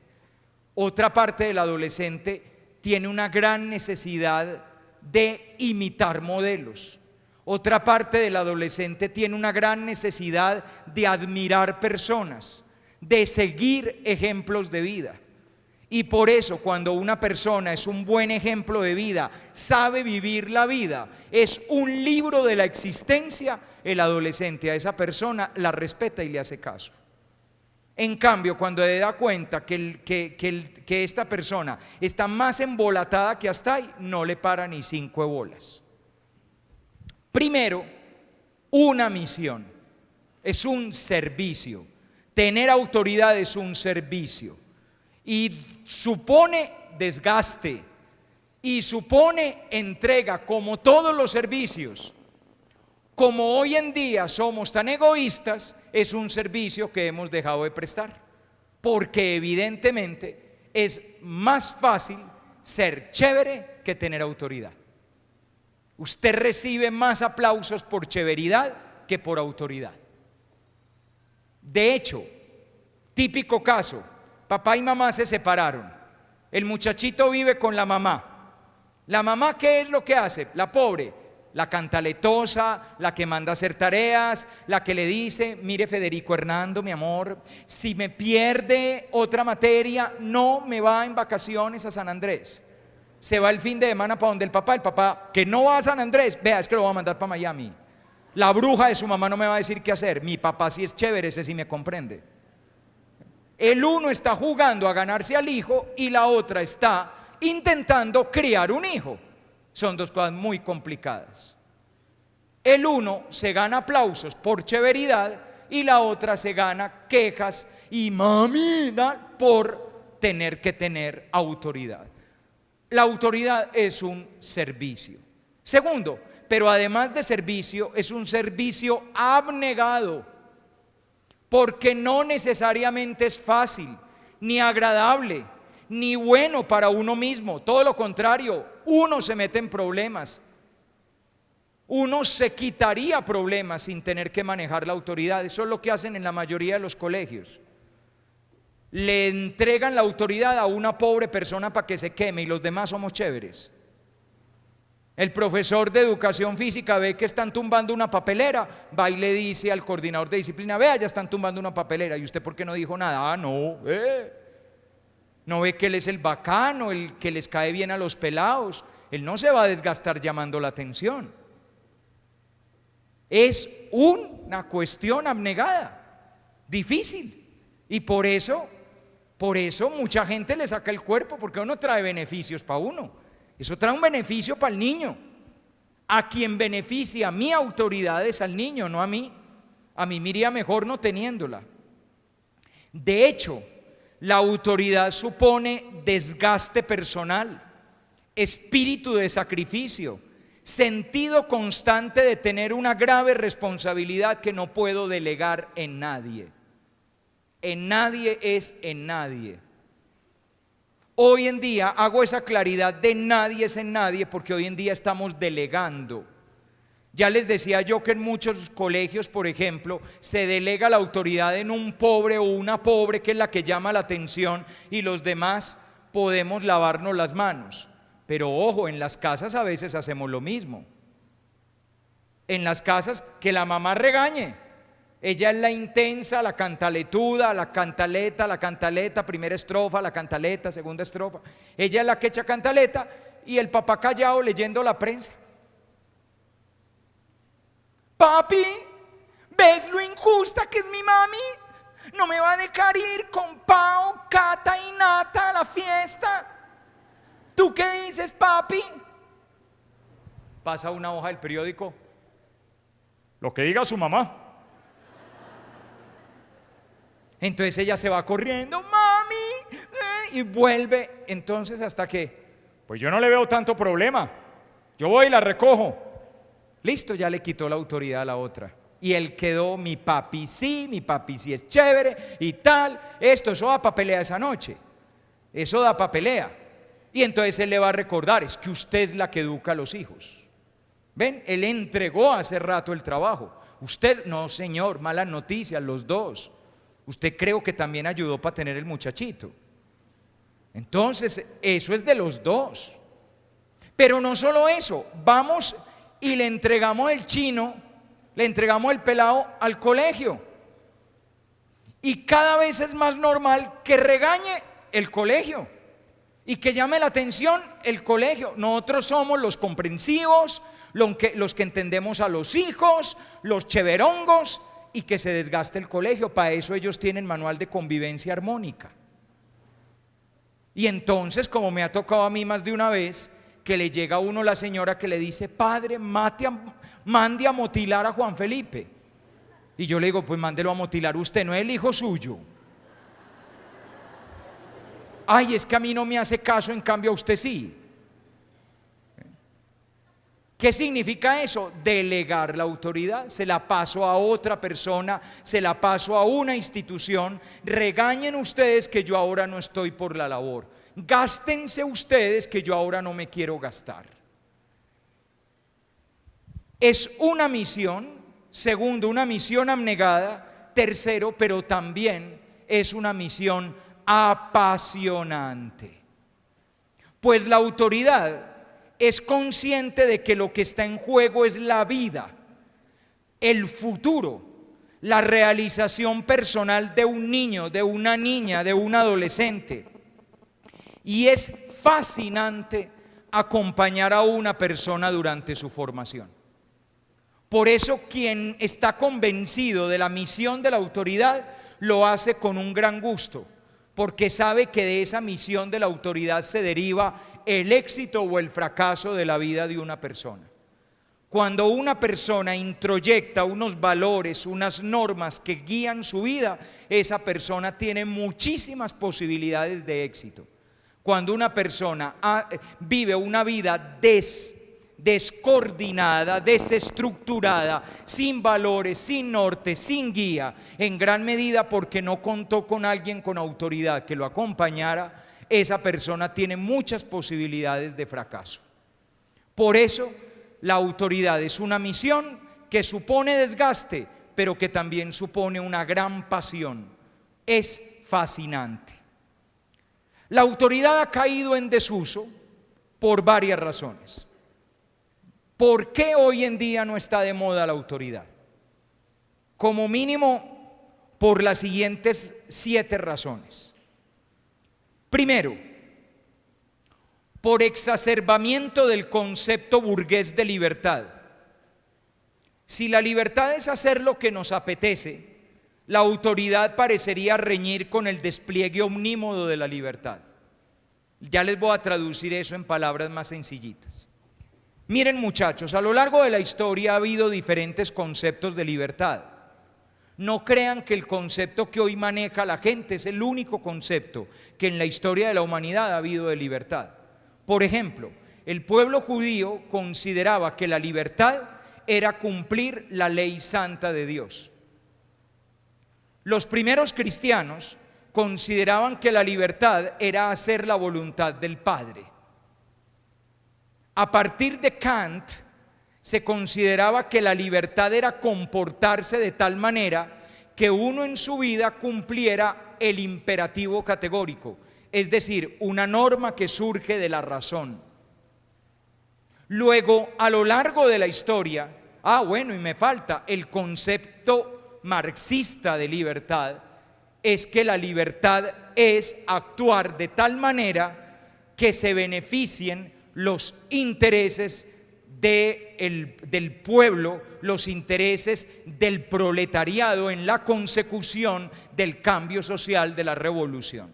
Otra parte del adolescente tiene una gran necesidad de imitar modelos. Otra parte del adolescente tiene una gran necesidad de admirar personas, de seguir ejemplos de vida. Y por eso, cuando una persona es un buen ejemplo de vida, sabe vivir la vida, es un libro de la existencia, el adolescente a esa persona la respeta y le hace caso. En cambio, cuando se da cuenta que esta persona está más embolatada que hasta ahí, no le para ni 5 bolas. Primero, una misión, es un servicio. Tener autoridad es un servicio y supone desgaste y supone entrega, como todos los servicios. Como hoy en día somos tan egoístas, es un servicio que hemos dejado de prestar, porque evidentemente es más fácil ser chévere que tener autoridad. Usted recibe más aplausos por chéveridad que por autoridad. De hecho, típico caso, papá y mamá se separaron, el muchachito vive con la mamá. La mamá, ¿qué es lo que hace? La pobre, la cantaletosa, la que manda a hacer tareas, la que le dice: mire, Federico Hernando, mi amor, si me pierde otra materia, no me va en vacaciones a San Andrés. Se va el fin de semana para donde el papá, que no va a San Andrés, vea, es que lo va a mandar para Miami. La bruja de su mamá no me va a decir qué hacer. Mi papá sí es chévere, ese sí me comprende. El uno está jugando a ganarse al hijo y la otra está intentando criar un hijo. Son dos cosas muy complicadas. El uno se gana aplausos por chéveridad y la otra se gana quejas y mamina por tener que tener autoridad. La autoridad es un servicio. Segundo, pero además de servicio, es un servicio abnegado, porque no necesariamente es fácil, ni agradable, ni bueno para uno mismo. Todo lo contrario, uno se mete en problemas. Uno se quitaría problemas sin tener que manejar la autoridad. Eso es lo que hacen en la mayoría de los colegios. le entregan la autoridad a una pobre persona para que se queme y los demás somos chéveres. El profesor de educación física ve que están tumbando una papelera, va y le dice al coordinador de disciplina: vea, ya están tumbando una papelera. ¿Y usted por qué no dijo nada? No ve que él es el bacano, el que les cae bien a los pelados. Él no se va a desgastar llamando la atención. Es una cuestión abnegada, difícil, y por eso mucha gente le saca el cuerpo, porque no trae beneficios para uno. Eso trae un beneficio para el niño. A quien beneficia mi autoridad es al niño, no a mí. A mí me iría mejor no teniéndola. De hecho, la autoridad supone desgaste personal, espíritu de sacrificio, sentido constante de tener una grave responsabilidad que no puedo delegar en nadie. En nadie es en nadie. Hoy en día hago esa claridad de nadie es en nadie, porque hoy en día estamos delegando. Ya les decía yo que en muchos colegios, por ejemplo, se delega la autoridad en un pobre o una pobre, que es la que llama la atención, y los demás podemos lavarnos las manos. Pero ojo, en las casas a veces hacemos lo mismo. En las casas, que la mamá regañe. Ella es la intensa, la cantaletuda, la cantaleta, primera estrofa, la cantaleta, segunda estrofa. Ella es la que echa cantaleta y el papá callado leyendo la prensa. Papi, ¿ves lo injusta que es mi mami? No me va a dejar ir con Pao, Cata y Nata a la fiesta. ¿Tú qué dices, papi? Pasa una hoja del periódico. Lo que diga su mamá. Entonces ella se va corriendo, mami, y vuelve. Entonces, ¿hasta qué? Pues yo no le veo tanto problema. Yo voy y la recojo. Listo, ya le quitó la autoridad a la otra. Y él quedó: mi papi sí es chévere y tal. Eso da pa' pelea esa noche. Eso da pa' pelea. Y entonces él le va a recordar: es que usted es la que educa a los hijos. ¿Ven? Él entregó hace rato el trabajo. Usted, no señor, malas noticias, los dos. Usted creo que también ayudó para tener el muchachito. Entonces, eso es de los dos. Pero no solo eso, vamos y le entregamos el chino, le entregamos el pelado al colegio. Y cada vez es más normal que regañe el colegio y que llame la atención el colegio. Nosotros somos los comprensivos, los que entendemos a los hijos, los cheverongos, y que se desgaste el colegio. Para eso ellos tienen manual de convivencia armónica. Y entonces, como me ha tocado a mí más de una vez, que le llega a uno la señora que le dice: padre, mande a motilar a Juan Felipe. Y yo le digo: pues mándelo a motilar usted, no es el hijo suyo. Ay, es que a mí no me hace caso, en cambio a usted sí. ¿Qué significa eso? Delegar la autoridad. Se la paso a otra persona, se la paso a una institución. Regañen ustedes que yo ahora no estoy por la labor. Gástense ustedes que yo ahora no me quiero gastar. Es una misión. Segundo, una misión abnegada. Tercero, pero también es una misión apasionante. Pues la autoridad es consciente de que lo que está en juego es la vida, el futuro, la realización personal de un niño, de una niña, de un adolescente. Y es fascinante acompañar a una persona durante su formación. Por eso quien está convencido de la misión de la autoridad lo hace con un gran gusto, porque sabe que de esa misión de la autoridad se deriva el éxito o el fracaso de la vida de una persona. Cuando una persona introyecta unos valores, unas normas que guían su vida, esa persona tiene muchísimas posibilidades de éxito. Cuando una persona vive una vida descoordinada, desestructurada, sin valores, sin norte, sin guía, en gran medida porque no contó con alguien con autoridad que lo acompañara, esa persona tiene muchas posibilidades de fracaso. Por eso, la autoridad es una misión que supone desgaste, pero que también supone una gran pasión. Es fascinante. La autoridad ha caído en desuso por varias razones. ¿Por qué hoy en día no está de moda la autoridad? Como mínimo por las siguientes 7 razones. Primero, por exacerbamiento del concepto burgués de libertad. Si la libertad es hacer lo que nos apetece, la autoridad parecería reñir con el despliegue omnímodo de la libertad. Ya les voy a traducir eso en palabras más sencillitas. Miren, muchachos, a lo largo de la historia ha habido diferentes conceptos de libertad. No crean que el concepto que hoy maneja la gente es el único concepto que en la historia de la humanidad ha habido de libertad. Por ejemplo, el pueblo judío consideraba que la libertad era cumplir la ley santa de Dios. Los primeros cristianos consideraban que la libertad era hacer la voluntad del Padre. A partir de Kant se consideraba que la libertad era comportarse de tal manera que uno en su vida cumpliera el imperativo categórico, es decir, una norma que surge de la razón. Luego, a lo largo de la historia, y me falta el concepto marxista de libertad, es que la libertad es actuar de tal manera que se beneficien los intereses del pueblo, los intereses del proletariado en la consecución del cambio social de la revolución.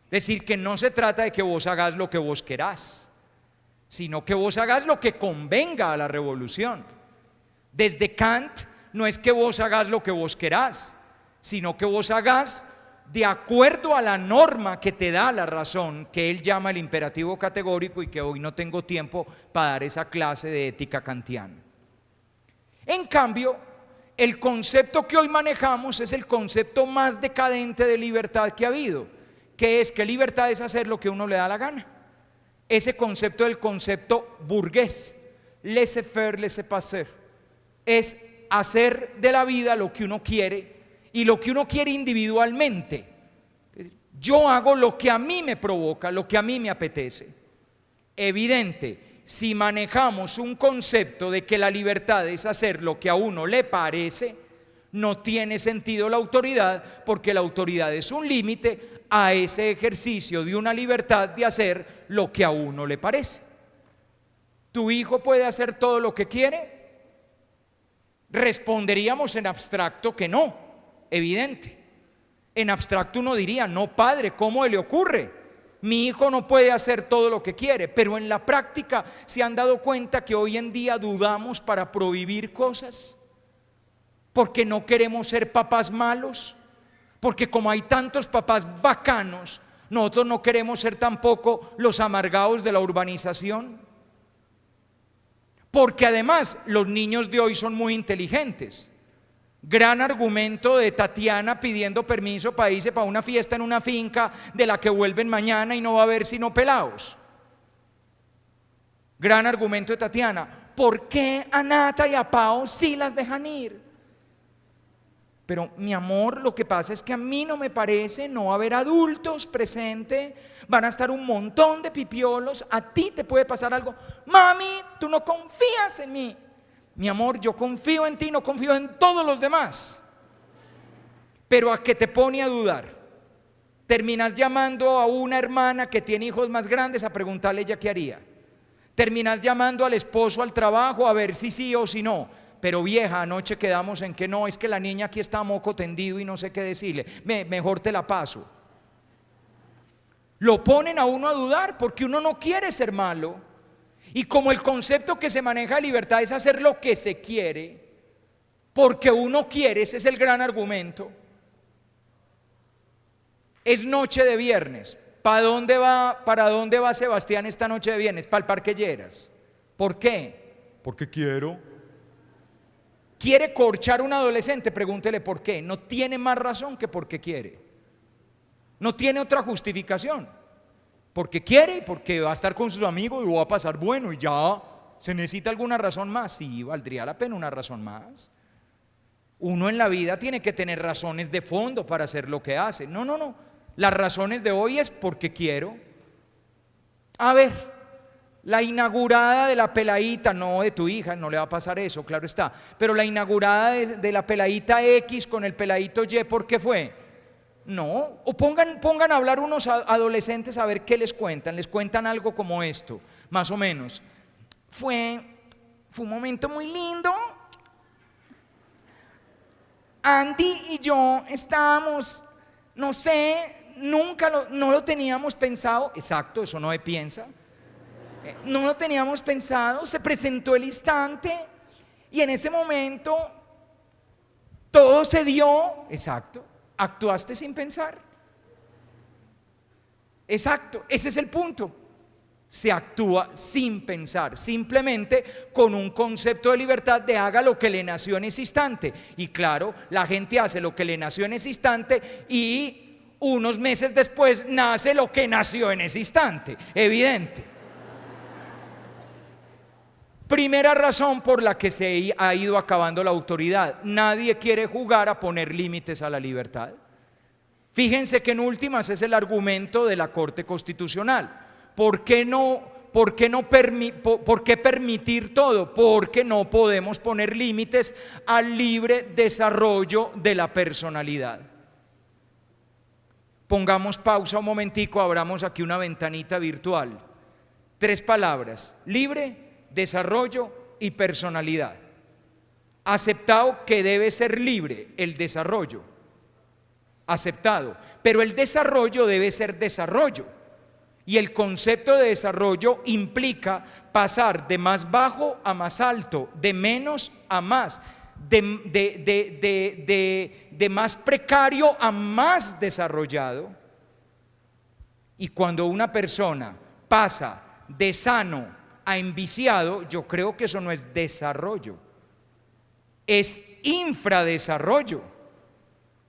Es decir, que no se trata de que vos hagas lo que vos querás, sino que vos hagas lo que convenga a la revolución. Desde Kant no es que vos hagas lo que vos querás, sino que vos hagas de acuerdo a la norma que te da la razón, que él llama el imperativo categórico, y que hoy no tengo tiempo para dar esa clase de ética kantiana. En cambio, el concepto que hoy manejamos es el concepto más decadente de libertad que ha habido, que es que libertad es hacer lo que uno le da la gana. Ese concepto es el concepto burgués, laissez-faire, laissez-passer, es hacer de la vida lo que uno quiere, y lo que uno quiere individualmente. Yo hago lo que a mí me provoca, lo que a mí me apetece. Evidente, si manejamos un concepto de que la libertad es hacer lo que a uno le parece, no tiene sentido la autoridad, porque la autoridad es un límite a ese ejercicio de una libertad de hacer lo que a uno le parece. ¿Tu hijo puede hacer todo lo que quiere? Responderíamos en abstracto que no. Evidente. En abstracto uno diría: no, padre, ¿cómo le ocurre? Mi hijo no puede hacer todo lo que quiere. Pero en la práctica se han dado cuenta que hoy en día dudamos para prohibir cosas, porque no queremos ser papás malos, porque como hay tantos papás bacanos, nosotros no queremos ser tampoco los amargados de la urbanización. Porque además los niños de hoy son muy inteligentes. Gran argumento de Tatiana pidiendo permiso para irse para una fiesta en una finca de la que vuelven mañana y no va a haber sino pelados. Gran argumento de Tatiana. ¿Por qué a Nata y a Pao sí las dejan ir? Pero mi amor, lo que pasa es que a mí no me parece, no va a haber adultos presentes, van a estar un montón de pipiolos, a ti te puede pasar algo. Mami, tú no confías en mí. Mi amor, yo confío en ti, no confío en todos los demás. Pero ¿a qué te pone a dudar? Terminas llamando a una hermana que tiene hijos más grandes a preguntarle ella qué haría. Terminas llamando al esposo al trabajo a ver si sí o si no. Pero vieja, anoche quedamos en que no, es que la niña aquí está moco tendido y no sé qué decirle. Mejor te la paso. Lo ponen a uno a dudar porque uno no quiere ser malo. Y como el concepto que se maneja de libertad es hacer lo que se quiere, porque uno quiere, ese es el gran argumento. Es noche de viernes. ¿Para dónde va Sebastián esta noche de viernes? Para el Parque Lleras. ¿Por qué? Porque quiero. ¿Quiere corchar a un adolescente? Pregúntele por qué. No tiene más razón que porque quiere. No tiene otra justificación. Porque quiere y porque va a estar con sus amigos y va a pasar bueno y ya. ¿Se necesita alguna razón más? Sí, valdría la pena una razón más. Uno en la vida tiene que tener razones de fondo para hacer lo que hace. No, no, no. Las razones de hoy es porque quiero. A ver, la inaugurada de la peladita, no de tu hija, no le va a pasar eso, claro está. Pero la inaugurada de la peladita X con el peladito Y, ¿por qué fue? No, o pongan a hablar unos adolescentes a ver qué les cuentan. Les cuentan algo como esto, más o menos. Fue un momento muy lindo. Andy y yo estábamos, no sé, no lo teníamos pensado. Exacto, eso no se piensa. No lo teníamos pensado, se presentó el instante y en ese momento todo se dio. Exacto, actuaste sin pensar. Exacto, ese es el punto. Se actúa sin pensar, simplemente con un concepto de libertad de haga lo que le nació en ese instante. Y claro, la gente hace lo que le nació en ese instante y unos meses después nace lo que nació en ese instante, evidente. Primera razón por la que se ha ido acabando la autoridad: nadie quiere jugar a poner límites a la libertad. Fíjense que en últimas es el argumento de la Corte Constitucional. ¿Por qué permitir todo? Porque no podemos poner límites al libre desarrollo de la personalidad. Pongamos pausa un momentico, abramos aquí una ventanita virtual. 3 palabras: libre, desarrollo y personalidad. Aceptado que debe ser libre el desarrollo. Aceptado. Pero el desarrollo debe ser desarrollo. Y el concepto de desarrollo implica pasar de más bajo a más alto, de menos a más, de más precario a más desarrollado. Y cuando una persona pasa de sano a enviciado, yo creo que eso no es desarrollo, es infradesarrollo.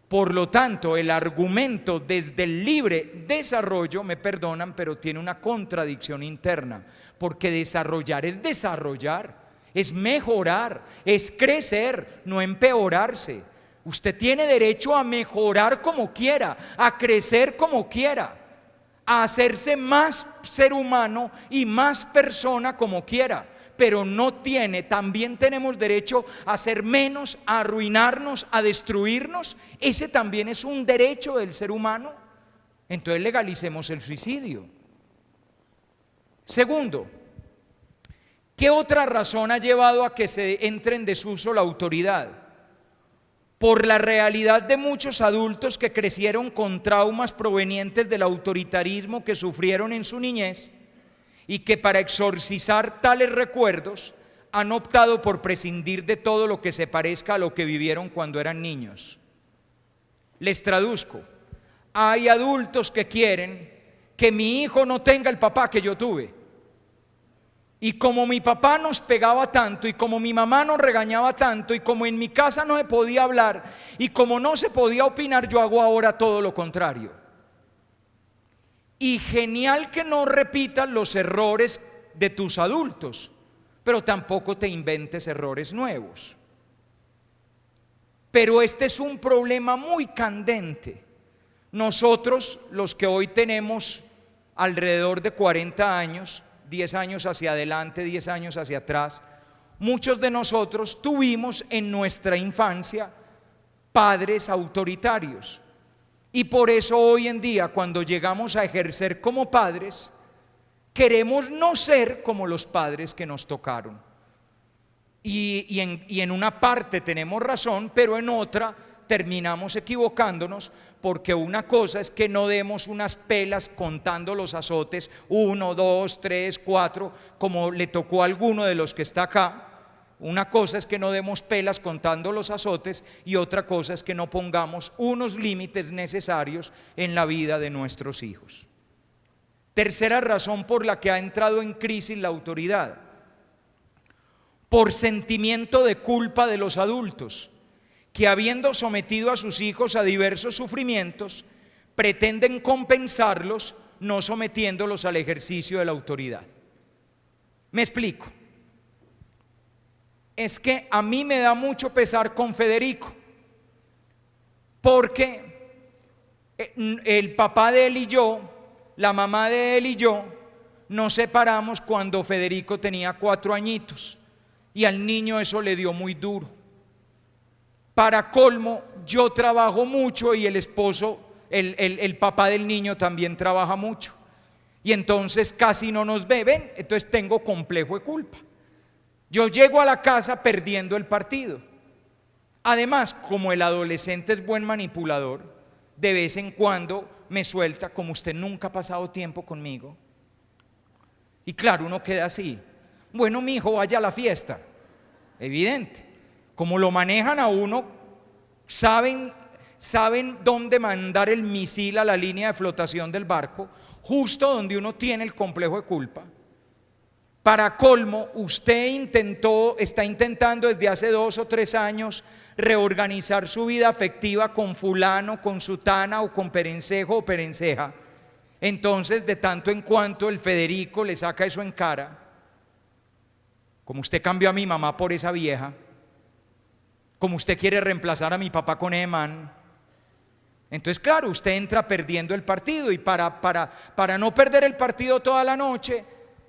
Por lo tanto, el argumento desde el libre desarrollo, me perdonan, pero tiene una contradicción interna, porque desarrollar es desarrollar, es mejorar, es crecer, no empeorarse. Usted tiene derecho a mejorar como quiera, a crecer como quiera, a hacerse más ser humano y más persona como quiera. Pero también tenemos derecho a ser menos, a arruinarnos, a destruirnos. Ese también es un derecho del ser humano. Entonces legalicemos el suicidio. Segundo, ¿qué otra razón ha llevado a que se entre en desuso la autoridad? Por la realidad de muchos adultos que crecieron con traumas provenientes del autoritarismo que sufrieron en su niñez, y que para exorcizar tales recuerdos han optado por prescindir de todo lo que se parezca a lo que vivieron cuando eran niños. Les traduzco: hay adultos que quieren que mi hijo no tenga el papá que yo tuve. Y como mi papá nos pegaba tanto, y como mi mamá nos regañaba tanto, y como en mi casa no se podía hablar, y como no se podía opinar, yo hago ahora todo lo contrario. Y genial que no repitas los errores de tus adultos, pero tampoco te inventes errores nuevos. Pero este es un problema muy candente. Nosotros, los que hoy tenemos alrededor de 40 años, 10 años hacia adelante, 10 años hacia atrás, muchos de nosotros tuvimos en nuestra infancia padres autoritarios. Y por eso hoy en día, cuando llegamos a ejercer como padres, queremos no ser como los padres que nos tocaron. Y en una parte tenemos razón, pero en otra terminamos equivocándonos, porque una cosa es que no demos unas pelas contando los azotes, 1, 2, 3, 4, como le tocó a alguno de los que está acá. Una cosa es que no demos pelas contando los azotes, y otra cosa es que no pongamos unos límites necesarios en la vida de nuestros hijos. Tercera razón por la que ha entrado en crisis la autoridad: por sentimiento de culpa de los adultos, que habiendo sometido a sus hijos a diversos sufrimientos, pretenden compensarlos no sometiéndolos al ejercicio de la autoridad. Me explico. Es que a mí me da mucho pesar con Federico, porque el papá de él y yo, la mamá de él y yo, nos separamos cuando Federico tenía 4 añitos y al niño eso le dio muy duro. Para colmo, yo trabajo mucho y el esposo, el papá del niño también trabaja mucho. Y entonces casi no nos ven, entonces tengo complejo de culpa. Yo llego a la casa perdiendo el partido. Además, como el adolescente es buen manipulador, de vez en cuando me suelta, como usted nunca ha pasado tiempo conmigo. Y claro, uno queda así. Bueno, mi hijo, vaya a la fiesta. Evidente. Como lo manejan a uno, saben dónde mandar el misil a la línea de flotación del barco, justo donde uno tiene el complejo de culpa. Para colmo, usted está intentando desde hace 2 o 3 años reorganizar su vida afectiva con fulano, con sutana o con perencejo o perenceja. Entonces, de tanto en cuanto el Federico le saca eso en cara, como usted cambió a mi mamá por esa vieja, como usted quiere reemplazar a mi papá con ese man. Entonces, claro, usted entra perdiendo el partido y para no perder el partido toda la noche,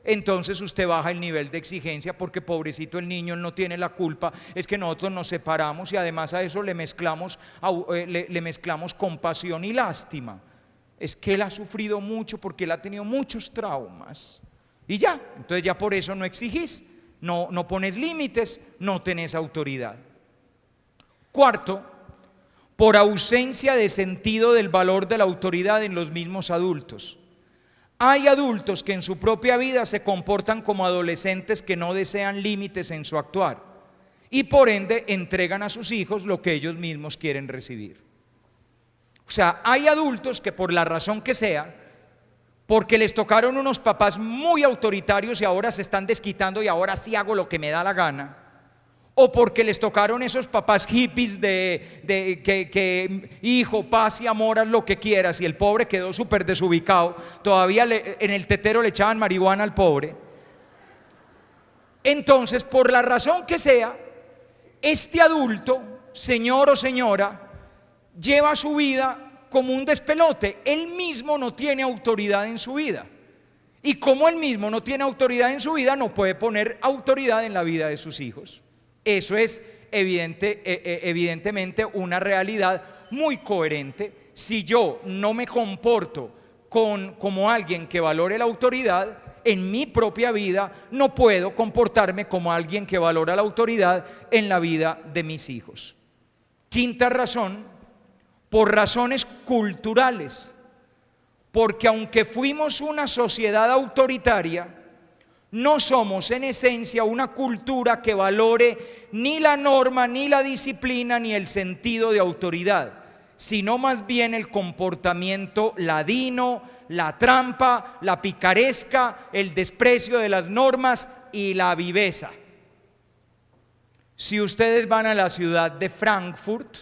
entonces usted baja el nivel de exigencia, porque pobrecito el niño, él no tiene la culpa, es que nosotros nos separamos y además a eso le mezclamos compasión y lástima. Es que él ha sufrido mucho porque él ha tenido muchos traumas y ya, entonces ya por eso no exigís, no pones límites, no tenés autoridad. Cuarto, por ausencia de sentido del valor de la autoridad en los mismos adultos. Hay adultos que en su propia vida se comportan como adolescentes que no desean límites en su actuar y por ende entregan a sus hijos lo que ellos mismos quieren recibir. O sea, hay adultos que por la razón que sea, porque les tocaron unos papás muy autoritarios y ahora se están desquitando y ahora sí hago lo que me da la gana, o porque les tocaron esos papás hippies que hijo, paz y amor, haz lo que quieras, y el pobre quedó súper desubicado, todavía en el tetero le echaban marihuana al pobre. Entonces, por la razón que sea, este adulto, señor o señora, lleva su vida como un despelote. Él mismo no tiene autoridad en su vida, y como él mismo no tiene autoridad en su vida, no puede poner autoridad en la vida de sus hijos. Eso es evidentemente una realidad muy coherente. Si yo no me comporto como alguien que valore la autoridad en mi propia vida, no puedo comportarme como alguien que valora la autoridad en la vida de mis hijos. Quinta razón, por razones culturales, porque aunque fuimos una sociedad autoritaria, no somos en esencia una cultura que valore ni la norma, ni la disciplina, ni el sentido de autoridad, sino más bien el comportamiento ladino, la trampa, la picaresca, el desprecio de las normas y la viveza. Si ustedes van a la ciudad de Frankfurt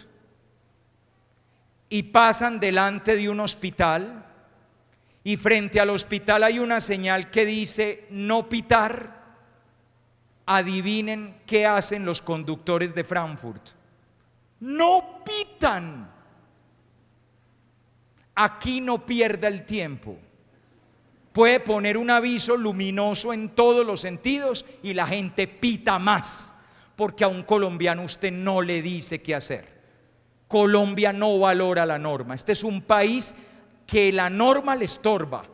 y pasan delante de un hospital, y frente al hospital hay una señal que dice no pitar, adivinen qué hacen los conductores de Frankfurt. No pitan. Aquí no pierda el tiempo. Puede poner un aviso luminoso en todos los sentidos y la gente pita más, porque a un colombiano usted no le dice qué hacer. Colombia no valora la norma. Este es un país que la norma le estorba.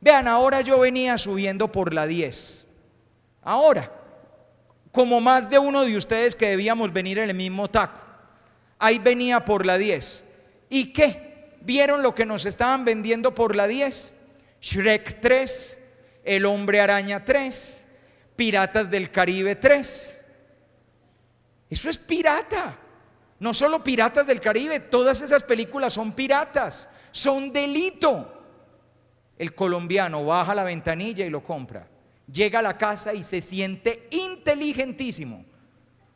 Vean, ahora yo venía subiendo por la 10. Ahora, como más de uno de ustedes que debíamos venir en el mismo taco, ahí venía por la 10. ¿Y qué? ¿Vieron lo que nos estaban vendiendo por la 10? Shrek 3, El Hombre Araña 3, Piratas del Caribe 3. Eso es pirata. No solo Piratas del Caribe, todas esas películas son piratas. Son delito. El colombiano baja la ventanilla y lo compra. Llega a la casa y se siente inteligentísimo,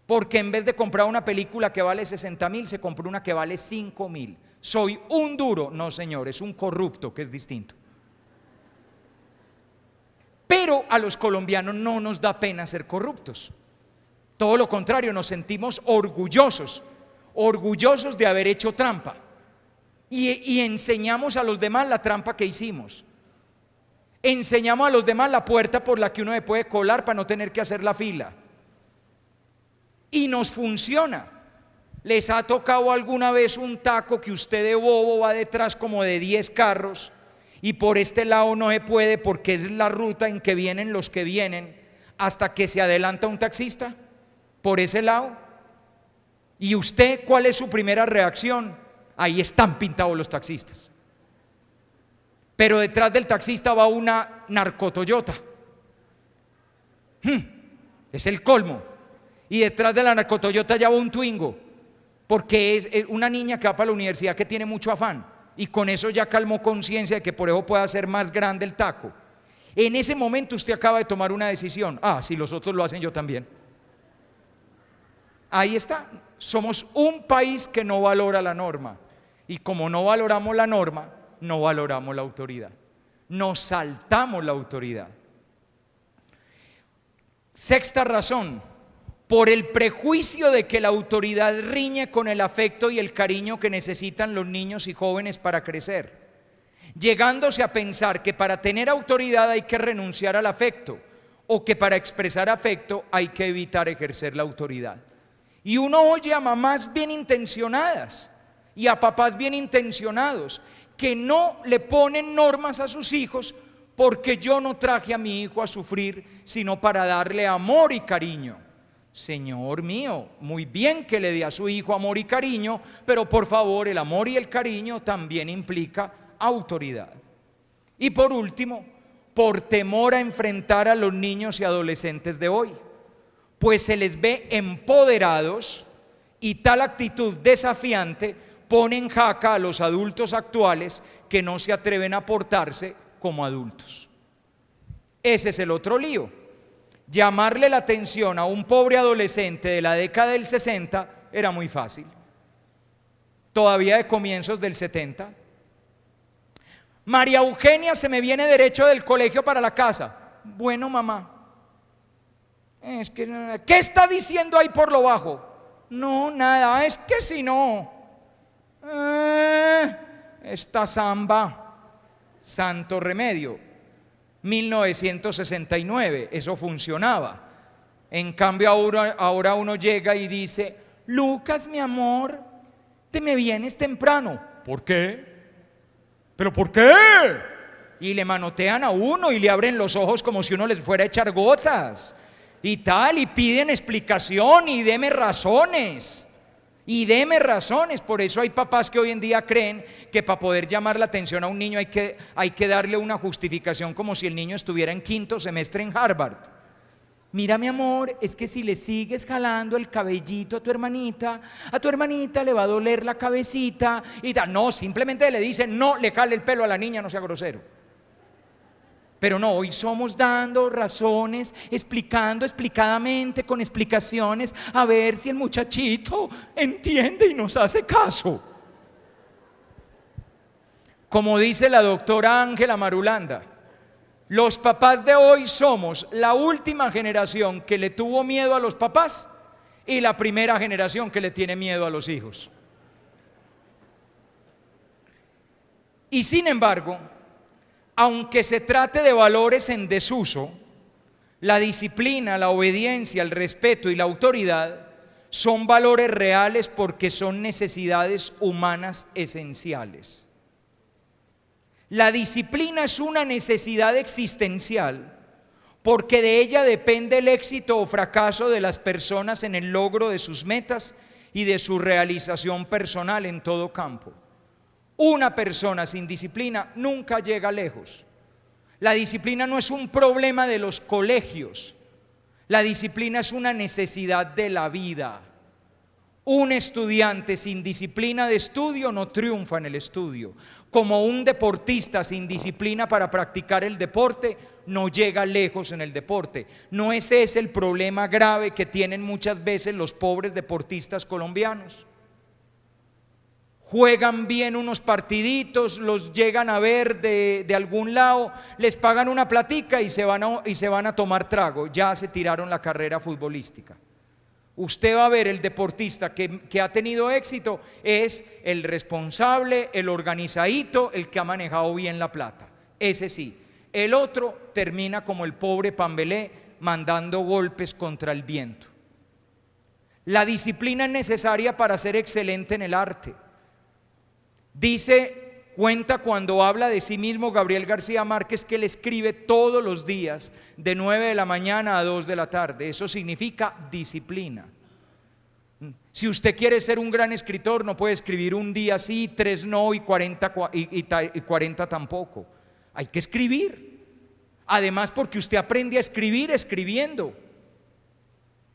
porque en vez de comprar una película que vale 60.000, se compró una que vale 5.000. Soy un duro. No, señor, es un corrupto, que es distinto. Pero a los colombianos no nos da pena ser corruptos. Todo lo contrario, nos sentimos orgullosos orgullosos de haber hecho trampa. Y enseñamos a los demás la trampa que hicimos. Enseñamos a los demás la puerta por la que uno se puede colar para no tener que hacer la fila. Y nos funciona. ¿Les ha tocado alguna vez un taco que usted de bobo va detrás como de 10 carros y por este lado no se puede porque es la ruta en que vienen los que vienen, hasta que se adelanta un taxista por ese lado? ¿Y usted cuál es su primera reacción? Ahí están pintados los taxistas. Pero detrás del taxista va una narcotoyota. Es el colmo. Y detrás de la narcotoyota ya va un Twingo, porque es una niña que va para la universidad que tiene mucho afán, y con eso ya calmó conciencia de que por eso puede hacer más grande el taco. En ese momento usted acaba de tomar una decisión. Si los otros lo hacen, yo también. Ahí está. Somos un país que no valora la norma, y como no valoramos la norma, no valoramos la autoridad. Nos saltamos la autoridad. Sexta razón: por el prejuicio de que la autoridad riñe con el afecto y el cariño que necesitan los niños y jóvenes para crecer, llegándose a pensar que para tener autoridad hay que renunciar al afecto, o que para expresar afecto hay que evitar ejercer la autoridad. Y uno oye a mamás bien intencionadas y a papás bien intencionados que no le ponen normas a sus hijos, porque yo no traje a mi hijo a sufrir, sino para darle amor y cariño. Señor mío, muy bien que le dé a su hijo amor y cariño, pero por favor, el amor y el cariño también implica autoridad. Y por último, por temor a enfrentar a los niños y adolescentes de hoy, pues se les ve empoderados, y tal actitud desafiante pone en jaca a los adultos actuales que no se atreven a portarse como adultos. Ese es el otro lío. Llamarle la atención a un pobre adolescente de la década del 60 era muy fácil, todavía de comienzos del 70. María Eugenia se me viene derecho del colegio para la casa. Bueno, mamá, es que, ¿qué está diciendo ahí por lo bajo? No, nada, es que si no, esta samba, santo remedio. 1969, eso funcionaba. En cambio ahora uno llega y dice: Lucas, mi amor, te me vienes temprano. ¿Por qué? ¿Pero por qué? Y le manotean a uno y le abren los ojos como si uno les fuera a echar gotas y tal, y piden explicación y deme razones. Y deme razones. Por eso hay papás que hoy en día creen que para poder llamar la atención a un niño hay que darle una justificación, como si el niño estuviera en 5º semestre en Harvard. Mira, mi amor, es que si le sigues jalando el cabellito a tu hermanita le va a doler la cabecita y tal. No, simplemente le dicen: no le jale el pelo a la niña, no sea grosero. Pero no, hoy somos dando razones, explicando explicadamente, con explicaciones, a ver si el muchachito entiende y nos hace caso. Como dice la doctora Ángela Marulanda, los papás de hoy somos la última generación que le tuvo miedo a los papás y la primera generación que le tiene miedo a los hijos. Y sin embargo, aunque se trate de valores en desuso, la disciplina, la obediencia, el respeto y la autoridad son valores reales porque son necesidades humanas esenciales. La disciplina es una necesidad existencial porque de ella depende el éxito o fracaso de las personas en el logro de sus metas y de su realización personal en todo campo. Una persona sin disciplina nunca llega lejos. La disciplina no es un problema de los colegios. La disciplina es una necesidad de la vida. Un estudiante sin disciplina de estudio no triunfa en el estudio. Como un deportista sin disciplina para practicar el deporte no llega lejos en el deporte. No ese es el problema grave que tienen muchas veces los pobres deportistas colombianos. Juegan bien unos partiditos, los llegan a ver de algún lado, les pagan una platica y se van a tomar trago. Ya se tiraron la carrera futbolística. Usted va a ver el deportista que ha tenido éxito es el responsable, el organizadito, el que ha manejado bien la plata. Ese sí. El otro termina como el pobre Pambelé mandando golpes contra el viento. La disciplina es necesaria para ser excelente en el arte. Cuenta cuando habla de sí mismo Gabriel García Márquez que él escribe todos los días de 9 de la mañana a 2 de la tarde. Eso significa disciplina. Si usted quiere ser un gran escritor, no puede escribir un día sí, 3 no y 40 tampoco. Hay que escribir. Además, porque usted aprende a escribir escribiendo.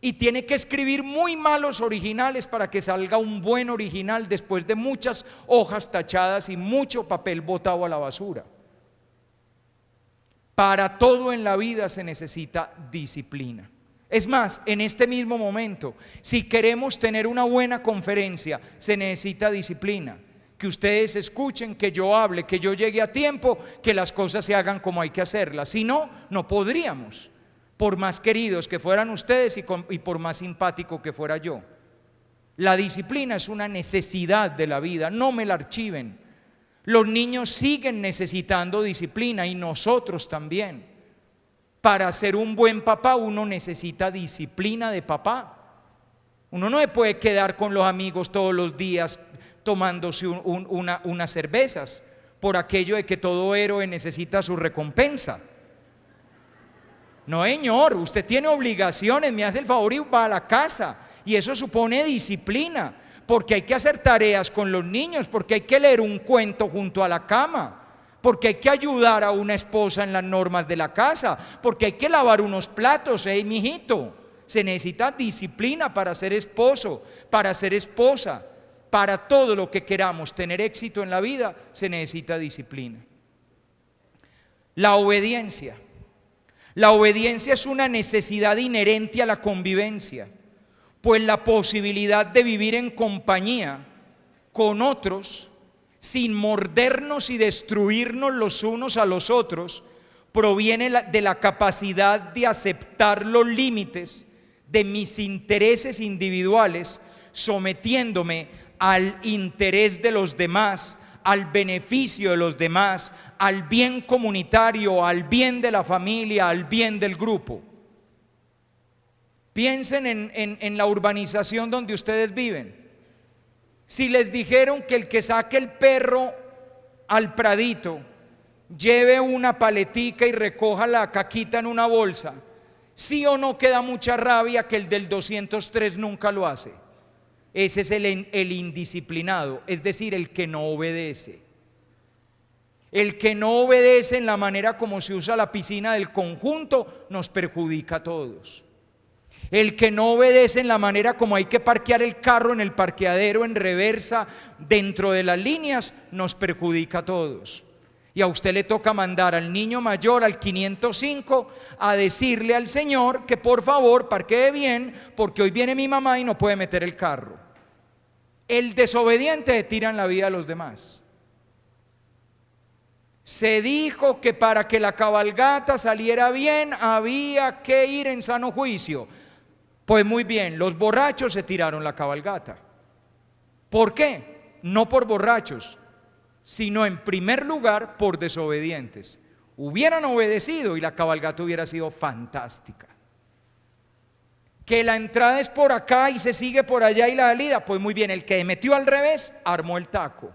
Y tiene que escribir muy malos originales para que salga un buen original después de muchas hojas tachadas y mucho papel botado a la basura. Para todo en la vida se necesita disciplina. Es más, en este mismo momento, si queremos tener una buena conferencia, se necesita disciplina. Que ustedes escuchen, que yo hable, que yo llegue a tiempo, que las cosas se hagan como hay que hacerlas. Si no, no podríamos. Por más queridos que fueran ustedes y por más simpático que fuera yo. La disciplina es una necesidad de la vida, no me la archiven. Los niños siguen necesitando disciplina y nosotros también. Para ser un buen papá uno necesita disciplina de papá. Uno no se puede quedar con los amigos todos los días tomándose unas cervezas por aquello de que todo héroe necesita su recompensa. No, señor, usted tiene obligaciones, me hace el favor y va a la casa. Y eso supone disciplina, porque hay que hacer tareas con los niños, porque hay que leer un cuento junto a la cama, porque hay que ayudar a una esposa en las normas de la casa, porque hay que lavar unos platos, mijito. Se necesita disciplina para ser esposo, para ser esposa, para todo lo que queramos tener éxito en la vida, se necesita disciplina. La obediencia. La obediencia es una necesidad inherente a la convivencia, pues la posibilidad de vivir en compañía con otros, sin mordernos y destruirnos los unos a los otros, proviene de la capacidad de aceptar los límites de mis intereses individuales, sometiéndome al interés de los demás, al beneficio de los demás, al bien comunitario, al bien de la familia, al bien del grupo. Piensen en la urbanización donde ustedes viven. Si les dijeron que el que saque el perro al pradito lleve una paletica y recoja la caquita en una bolsa, ¿sí o no queda mucha rabia que el del 203 nunca lo hace? Ese es el indisciplinado, es decir, el que no obedece. El que no obedece en la manera como se usa la piscina del conjunto nos perjudica a todos. El que no obedece en la manera como hay que parquear el carro en el parqueadero en reversa dentro de las líneas nos perjudica a todos. Y a usted le toca mandar al niño mayor, al 505, a decirle al señor que por favor parquee bien porque hoy viene mi mamá y no puede meter el carro. El desobediente se tira en la vida a los demás. Se dijo que para que la cabalgata saliera bien había que ir en sano juicio. Pues muy bien, los borrachos se tiraron la cabalgata. ¿Por qué? No por borrachos, sino en primer lugar por desobedientes. Hubieran obedecido y la cabalgata hubiera sido fantástica. Que la entrada es por acá y se sigue por allá y la salida, pues muy bien, el que metió al revés armó el taco.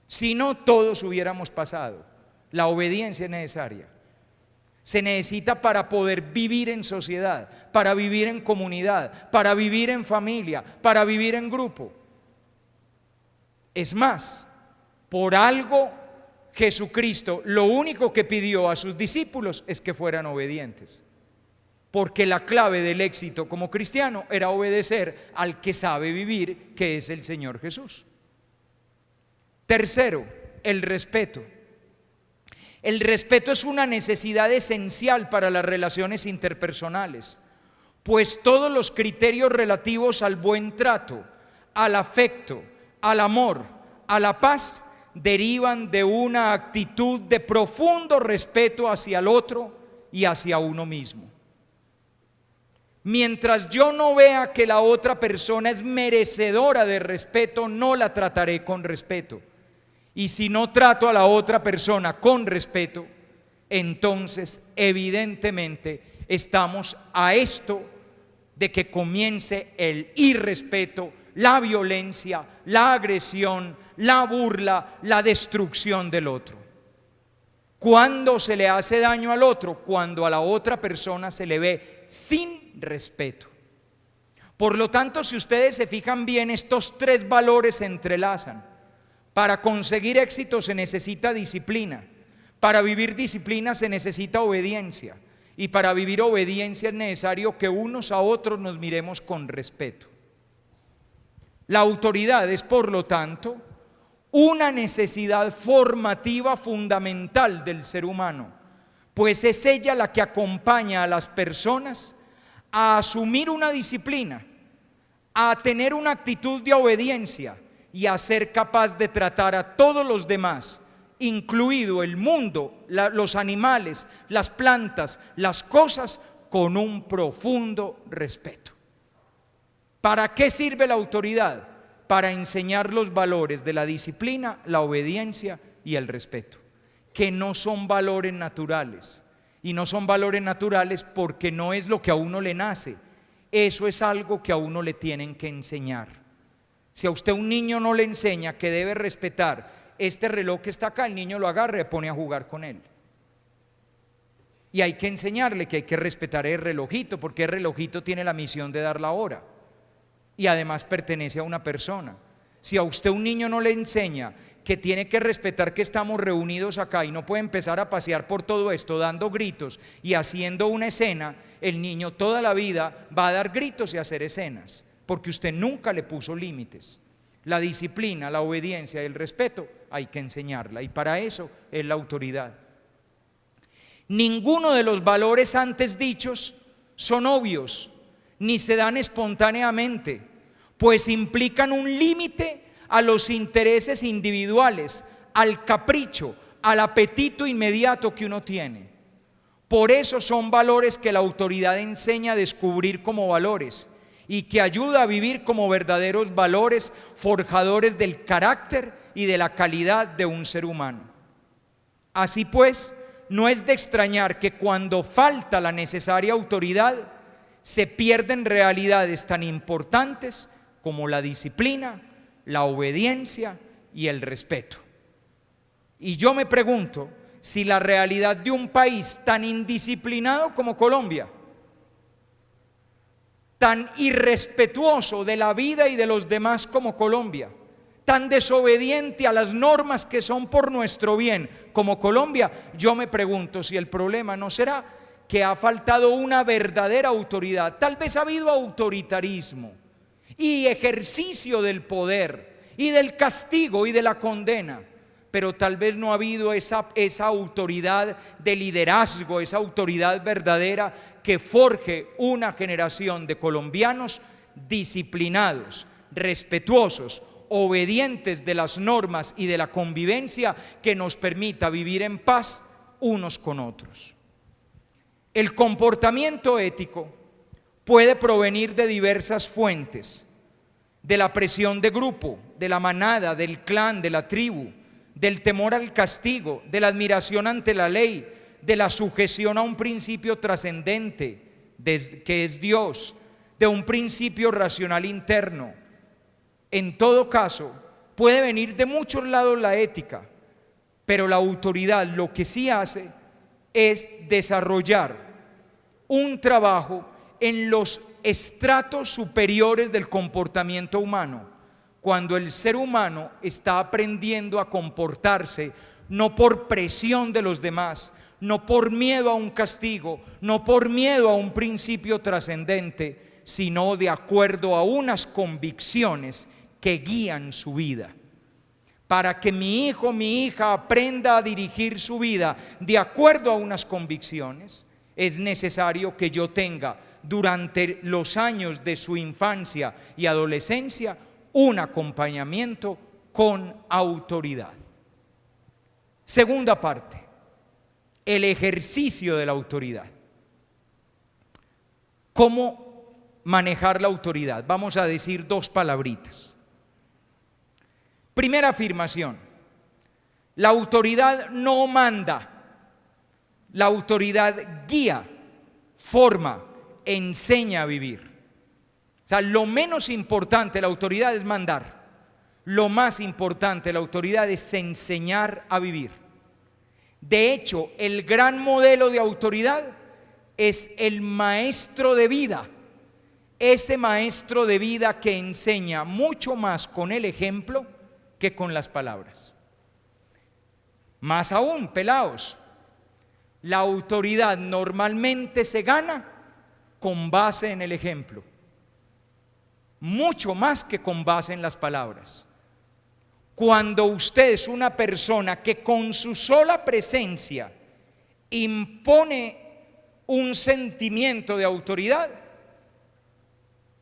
Si no, todos hubiéramos pasado. La obediencia es necesaria. Se necesita para poder vivir en sociedad, para vivir en comunidad, para vivir en familia, para vivir en grupo. Es más, por algo Jesucristo lo único que pidió a sus discípulos es que fueran obedientes. Porque la clave del éxito como cristiano era obedecer al que sabe vivir, que es el Señor Jesús. Tercero, el respeto. El respeto es una necesidad esencial para las relaciones interpersonales, pues todos los criterios relativos al buen trato, al afecto, al amor, a la paz, derivan de una actitud de profundo respeto hacia el otro y hacia uno mismo. Mientras yo no vea que la otra persona es merecedora de respeto, no la trataré con respeto. Y si no trato a la otra persona con respeto, entonces evidentemente estamos a esto de que comience el irrespeto, la violencia, la agresión, la burla, la destrucción del otro. ¿Cuándo se le hace daño al otro? Cuando a la otra persona se le ve sin respeto. Por lo tanto, si ustedes se fijan bien, estos tres valores se entrelazan. Para conseguir éxito se necesita disciplina. Para vivir disciplina se necesita obediencia. Y para vivir obediencia es necesario que unos a otros nos miremos con respeto. La autoridad es, por lo tanto, una necesidad formativa fundamental del ser humano, pues es ella la que acompaña a las personas a asumir una disciplina, a tener una actitud de obediencia y a ser capaz de tratar a todos los demás, incluido el mundo, los animales, las plantas, las cosas, con un profundo respeto. ¿Para qué sirve la autoridad? Para enseñar los valores de la disciplina, la obediencia y el respeto, que no son valores naturales. Y no son valores naturales porque no es lo que a uno le nace. Eso es algo que a uno le tienen que enseñar. Si a usted un niño no le enseña que debe respetar este reloj que está acá, el niño lo agarra y pone a jugar con él. Y hay que enseñarle que hay que respetar el relojito, porque el relojito tiene la misión de dar la hora. Y además pertenece a una persona. Si a usted un niño no le enseña que tiene que respetar que estamos reunidos acá y no puede empezar a pasear por todo esto dando gritos y haciendo una escena, el niño toda la vida va a dar gritos y a hacer escenas, porque usted nunca le puso límites. La disciplina, la obediencia y el respeto hay que enseñarla, y para eso es la autoridad. Ninguno de los valores antes dichos son obvios, ni se dan espontáneamente, pues implican un límite a los intereses individuales, al capricho, al apetito inmediato que uno tiene. Por eso son valores que la autoridad enseña a descubrir como valores y que ayuda a vivir como verdaderos valores forjadores del carácter y de la calidad de un ser humano. Así pues, no es de extrañar que cuando falta la necesaria autoridad, se pierden realidades tan importantes como la disciplina, la obediencia y el respeto. Y yo me pregunto si la realidad de un país tan indisciplinado como Colombia, tan irrespetuoso de la vida y de los demás como Colombia, tan desobediente a las normas que son por nuestro bien como Colombia, yo me pregunto si el problema no será que ha faltado una verdadera autoridad. Tal vez ha habido autoritarismo y ejercicio del poder y del castigo y de la condena, pero tal vez no ha habido esa autoridad de liderazgo, esa autoridad verdadera que forje una generación de colombianos disciplinados, respetuosos, obedientes de las normas y de la convivencia, que nos permita vivir en paz unos con otros. El comportamiento ético puede provenir de diversas fuentes: de la presión de grupo, de la manada, del clan, de la tribu, del temor al castigo, de la admiración ante la ley, de la sujeción a un principio trascendente que es Dios, de un principio racional interno. En todo caso, puede venir de muchos lados la ética, pero la autoridad lo que sí hace es desarrollar un trabajo en los estratos superiores del comportamiento humano, cuando el ser humano está aprendiendo a comportarse no por presión de los demás, no por miedo a un castigo, no por miedo a un principio trascendente, sino de acuerdo a unas convicciones que guían su vida. Para que mi hijo, mi hija aprenda a dirigir su vida de acuerdo a unas convicciones, es necesario que yo tenga durante los años de su infancia y adolescencia un acompañamiento con autoridad. Segunda parte, el ejercicio de la autoridad. ¿Cómo manejar la autoridad? Vamos a decir dos palabritas. Primera afirmación: la autoridad no manda, la autoridad guía, forma, enseña a vivir. O sea, lo menos importante de la autoridad es mandar, lo más importante de la autoridad es enseñar a vivir. De hecho, el gran modelo de autoridad es el maestro de vida, ese maestro de vida que enseña mucho más con el ejemplo que con las palabras. Más aún, pelados, la autoridad normalmente se gana con base en el ejemplo, mucho más que con base en las palabras. Cuando usted es una persona que con su sola presencia impone un sentimiento de autoridad,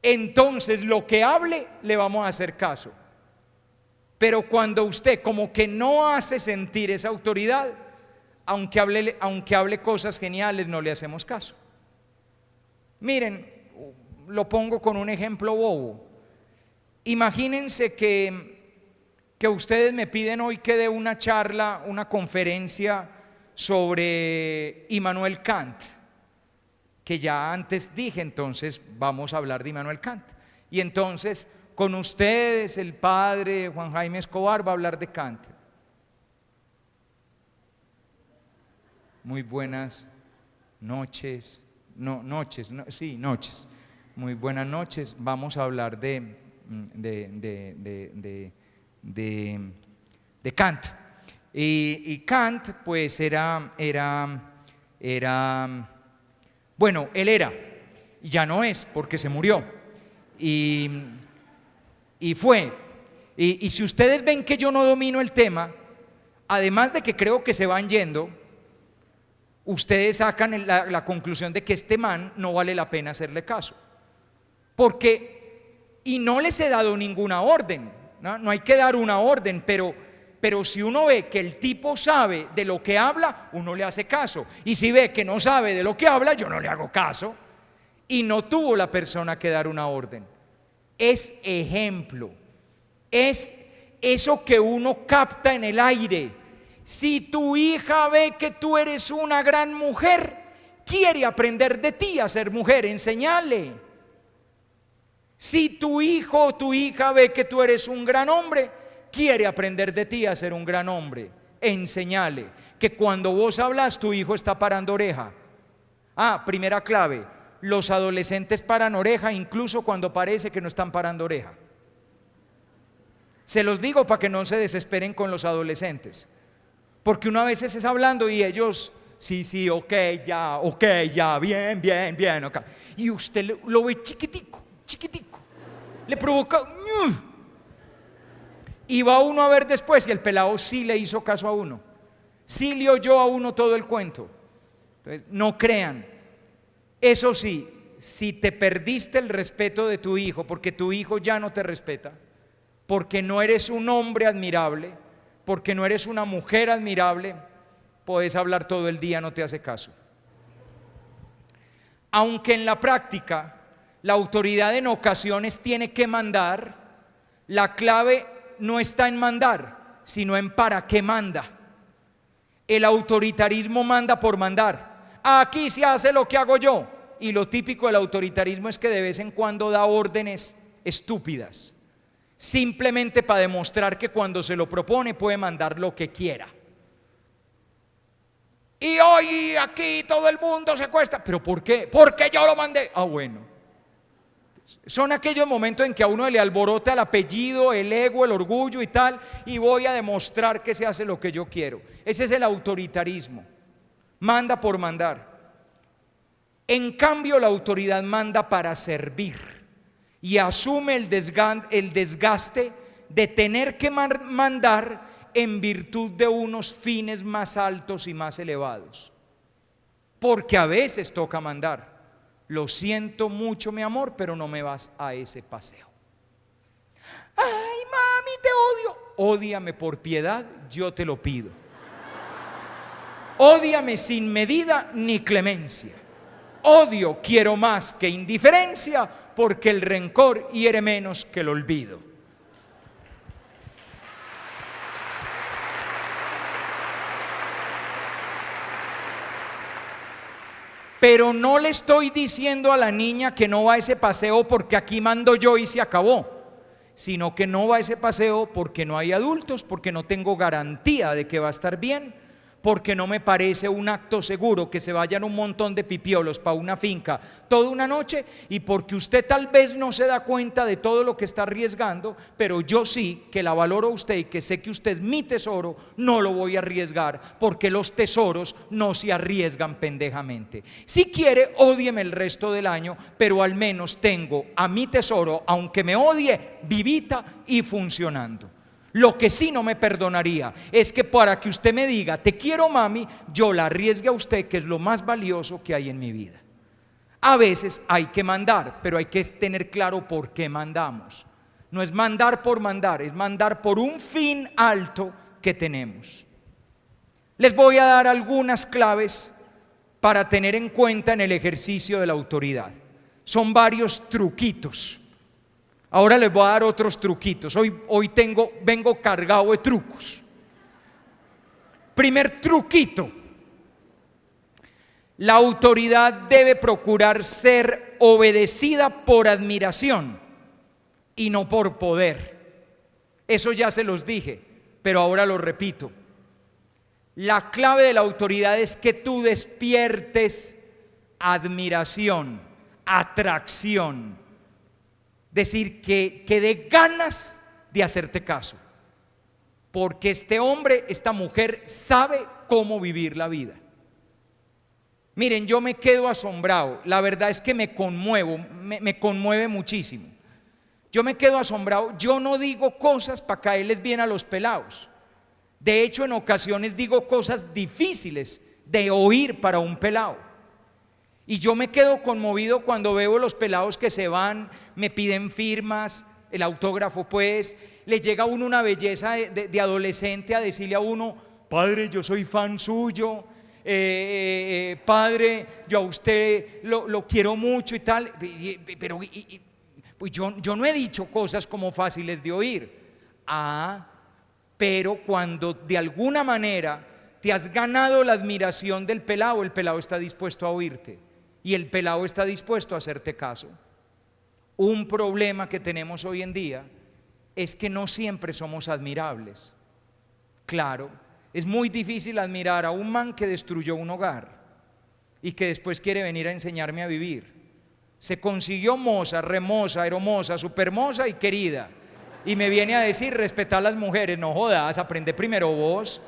entonces lo que hable le vamos a hacer caso. Pero cuando usted como que no hace sentir esa autoridad, aunque hable cosas geniales, no le hacemos caso. Miren, lo pongo con un ejemplo bobo. Imagínense que ustedes me piden hoy que dé una charla, una conferencia sobre Immanuel Kant, que ya antes dije, entonces vamos a hablar de Immanuel Kant. Y entonces con ustedes el padre Juan Jaime Escobar va a hablar de Kant. Muy buenas noches, noches. Muy buenas noches. Vamos a hablar de Kant. Y Kant pues bueno, él era, y ya no es porque se murió. Y si ustedes ven que yo no domino el tema, además de que creo que se van yendo, ustedes sacan la conclusión de que este man no vale la pena hacerle caso. Y no les he dado ninguna orden, no hay que dar una orden, pero si uno ve que el tipo sabe de lo que habla, uno le hace caso. Y si ve que no sabe de lo que habla, yo no le hago caso. Y no tuvo la persona que dar una orden. Es ejemplo, es eso que uno capta en el aire. Si tu hija ve que tú eres una gran mujer, quiere aprender de ti a ser mujer, enséñale. Si tu hijo o tu hija ve que tú eres un gran hombre, quiere aprender de ti a ser un gran hombre, enséñale. Que cuando vos hablas, tu hijo está parando oreja. Primera clave: los adolescentes paran oreja incluso cuando parece que no están parando oreja. Se los digo para que no se desesperen con los adolescentes, porque uno a veces es hablando y ellos sí, ok, ya, bien, ok. Y usted lo ve chiquitico, le provoca y va uno a ver después, y el pelado sí le hizo caso a uno, sí le oyó a uno todo el cuento. Entonces, no crean. Eso sí, si te perdiste el respeto de tu hijo porque tu hijo ya no te respeta, porque no eres un hombre admirable, porque no eres una mujer admirable, puedes hablar todo el día, no te hace caso. Aunque en la práctica la autoridad en ocasiones tiene que mandar, la clave no está en mandar, sino en para qué manda. El autoritarismo manda por mandar. Aquí se hace lo que hago yo. Y lo típico del autoritarismo es que de vez en cuando da órdenes estúpidas, simplemente para demostrar que cuando se lo propone puede mandar lo que quiera. Y hoy aquí todo el mundo se cuesta. ¿Pero por qué? Porque yo lo mandé. Bueno. Son aquellos momentos en que a uno le alborota el apellido, el ego, el orgullo y tal, y voy a demostrar que se hace lo que yo quiero. Ese es el autoritarismo. Manda por mandar. En cambio, la autoridad manda para servir y asume el desgaste de tener que mandar en virtud de unos fines más altos y más elevados. Porque a veces toca mandar. Lo siento mucho, mi amor, pero no me vas a ese paseo. Ay, mami, te odio. Ódiame por piedad, yo te lo pido. Ódiame sin medida ni clemencia. Odio quiero más que indiferencia, porque el rencor hiere menos que el olvido. Pero no le estoy diciendo a la niña que no va a ese paseo porque aquí mando yo y se acabó, sino que no va a ese paseo porque no hay adultos, porque no tengo garantía de que va a estar bien, porque no me parece un acto seguro que se vayan un montón de pipiolos para una finca toda una noche, y porque usted tal vez no se da cuenta de todo lo que está arriesgando, pero yo sí, que la valoro a usted y que sé que usted es mi tesoro, no lo voy a arriesgar, porque los tesoros no se arriesgan pendejamente. Si quiere, ódieme el resto del año, pero al menos tengo a mi tesoro, aunque me odie, vivita y funcionando. Lo que sí no me perdonaría es que para que usted me diga te quiero mami, yo la arriesgue a usted, que es lo más valioso que hay en mi vida. A veces hay que mandar, pero hay que tener claro por qué mandamos. No es mandar por mandar, es mandar por un fin alto que tenemos. Les voy a dar algunas claves para tener en cuenta en el ejercicio de la autoridad. Son varios truquitos. Ahora les voy a dar otros truquitos. Hoy vengo cargado de trucos. Primer truquito: la autoridad debe procurar ser obedecida por admiración y no por poder. Eso ya se los dije, pero ahora lo repito. La clave de la autoridad es que tú despiertes admiración, atracción. Decir que dé ganas de hacerte caso, porque este hombre, esta mujer sabe cómo vivir la vida. Miren, yo me quedo asombrado, la verdad es que me conmuevo, me conmueve muchísimo. Yo me quedo asombrado, yo no digo cosas para caerles bien a los pelados. De hecho, en ocasiones digo cosas difíciles de oír para un pelado. Y yo me quedo conmovido cuando veo los pelados que se van, me piden firmas, el autógrafo pues, le llega a uno una belleza de adolescente a decirle a uno: padre, yo soy fan suyo, padre, yo a usted lo quiero mucho y tal, pero pues yo no he dicho cosas como fáciles de oír. Pero cuando de alguna manera te has ganado la admiración del pelado, el pelado está dispuesto a oírte. Y el pelado está dispuesto a hacerte caso. Un problema que tenemos hoy en día es que no siempre somos admirables. Claro, es muy difícil admirar a un man que destruyó un hogar y que después quiere venir a enseñarme a vivir. Se consiguió moza, remoza, hermosa, supermoza y querida, y me viene a decir respetar a las mujeres. No jodas, aprende primero vos.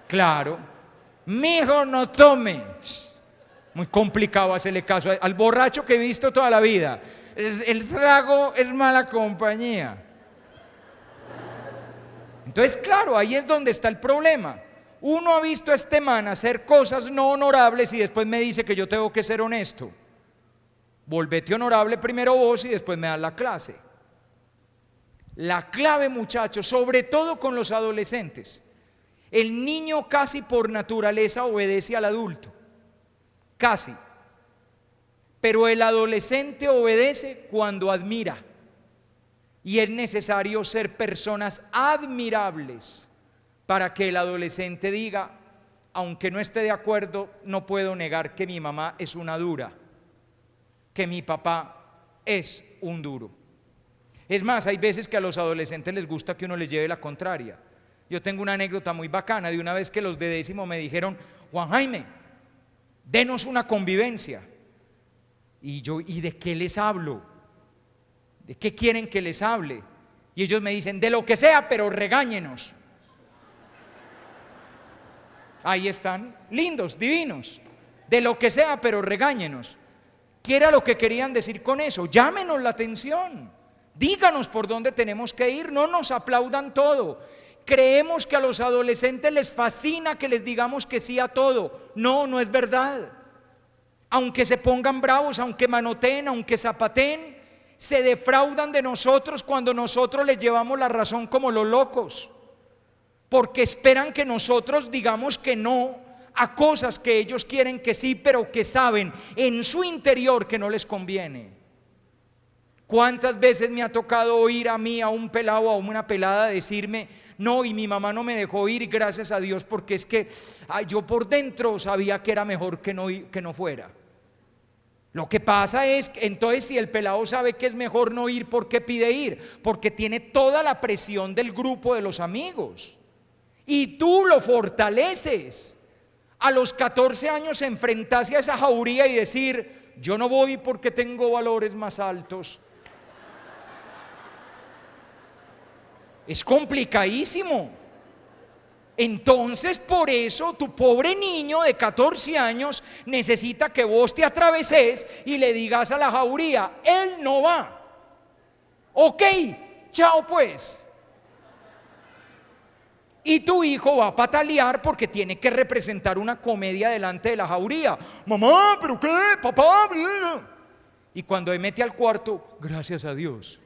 Claro, mijo, no tome. Muy complicado hacerle caso al borracho que he visto toda la vida. El trago es mala compañía. Entonces, claro, ahí es donde está el problema. Uno ha visto a este man hacer cosas no honorables y después me dice que yo tengo que ser honesto. Volvete honorable primero vos y después me das la clase. La clave, muchachos, sobre todo con los adolescentes: el niño casi por naturaleza obedece al adulto. Casi. Pero el adolescente obedece cuando admira. Y es necesario ser personas admirables para que el adolescente diga: aunque no esté de acuerdo, no puedo negar que mi mamá es una dura, que mi papá es un duro. Es más, hay veces que a los adolescentes les gusta que uno les lleve la contraria. Yo tengo una anécdota muy bacana de una vez que los de décimo me dijeron: Juan Jaime, denos una convivencia. Y yo: ¿y de qué les hablo? ¿De qué quieren que les hable? Y ellos me dicen: de lo que sea, pero regáñenos. Ahí están, lindos, divinos. De lo que sea, pero regáñenos. ¿Qué era lo que querían decir con eso? Llámenos la atención, díganos por dónde tenemos que ir, no nos aplaudan todo. Creemos que a los adolescentes les fascina que les digamos que sí a todo. No, no es verdad. Aunque se pongan bravos, aunque manoteen, aunque zapateen, se defraudan de nosotros cuando nosotros les llevamos la razón como los locos, porque esperan que nosotros digamos que no a cosas que ellos quieren que sí, pero que saben en su interior que no les conviene. ¿Cuántas veces me ha tocado oír a mí, a un pelado o a una pelada decirme: no, y mi mamá no me dejó ir, gracias a Dios, porque es que yo por dentro sabía que era mejor que no fuera? Lo que pasa es que entonces, si el pelado sabe que es mejor no ir, ¿por qué pide ir? Porque tiene toda la presión del grupo de los amigos y tú lo fortaleces. A los 14 años enfrentarse a esa jauría y decir: yo no voy porque tengo valores más altos, es complicadísimo. Entonces, por eso tu pobre niño de 14 años necesita que vos te atraveses y le digas a la jauría: él no va. Ok, chao pues. Y tu hijo va a patalear porque tiene que representar una comedia delante de la jauría. Mamá, ¿pero qué? Papá. Y cuando me mete al cuarto: gracias a Dios.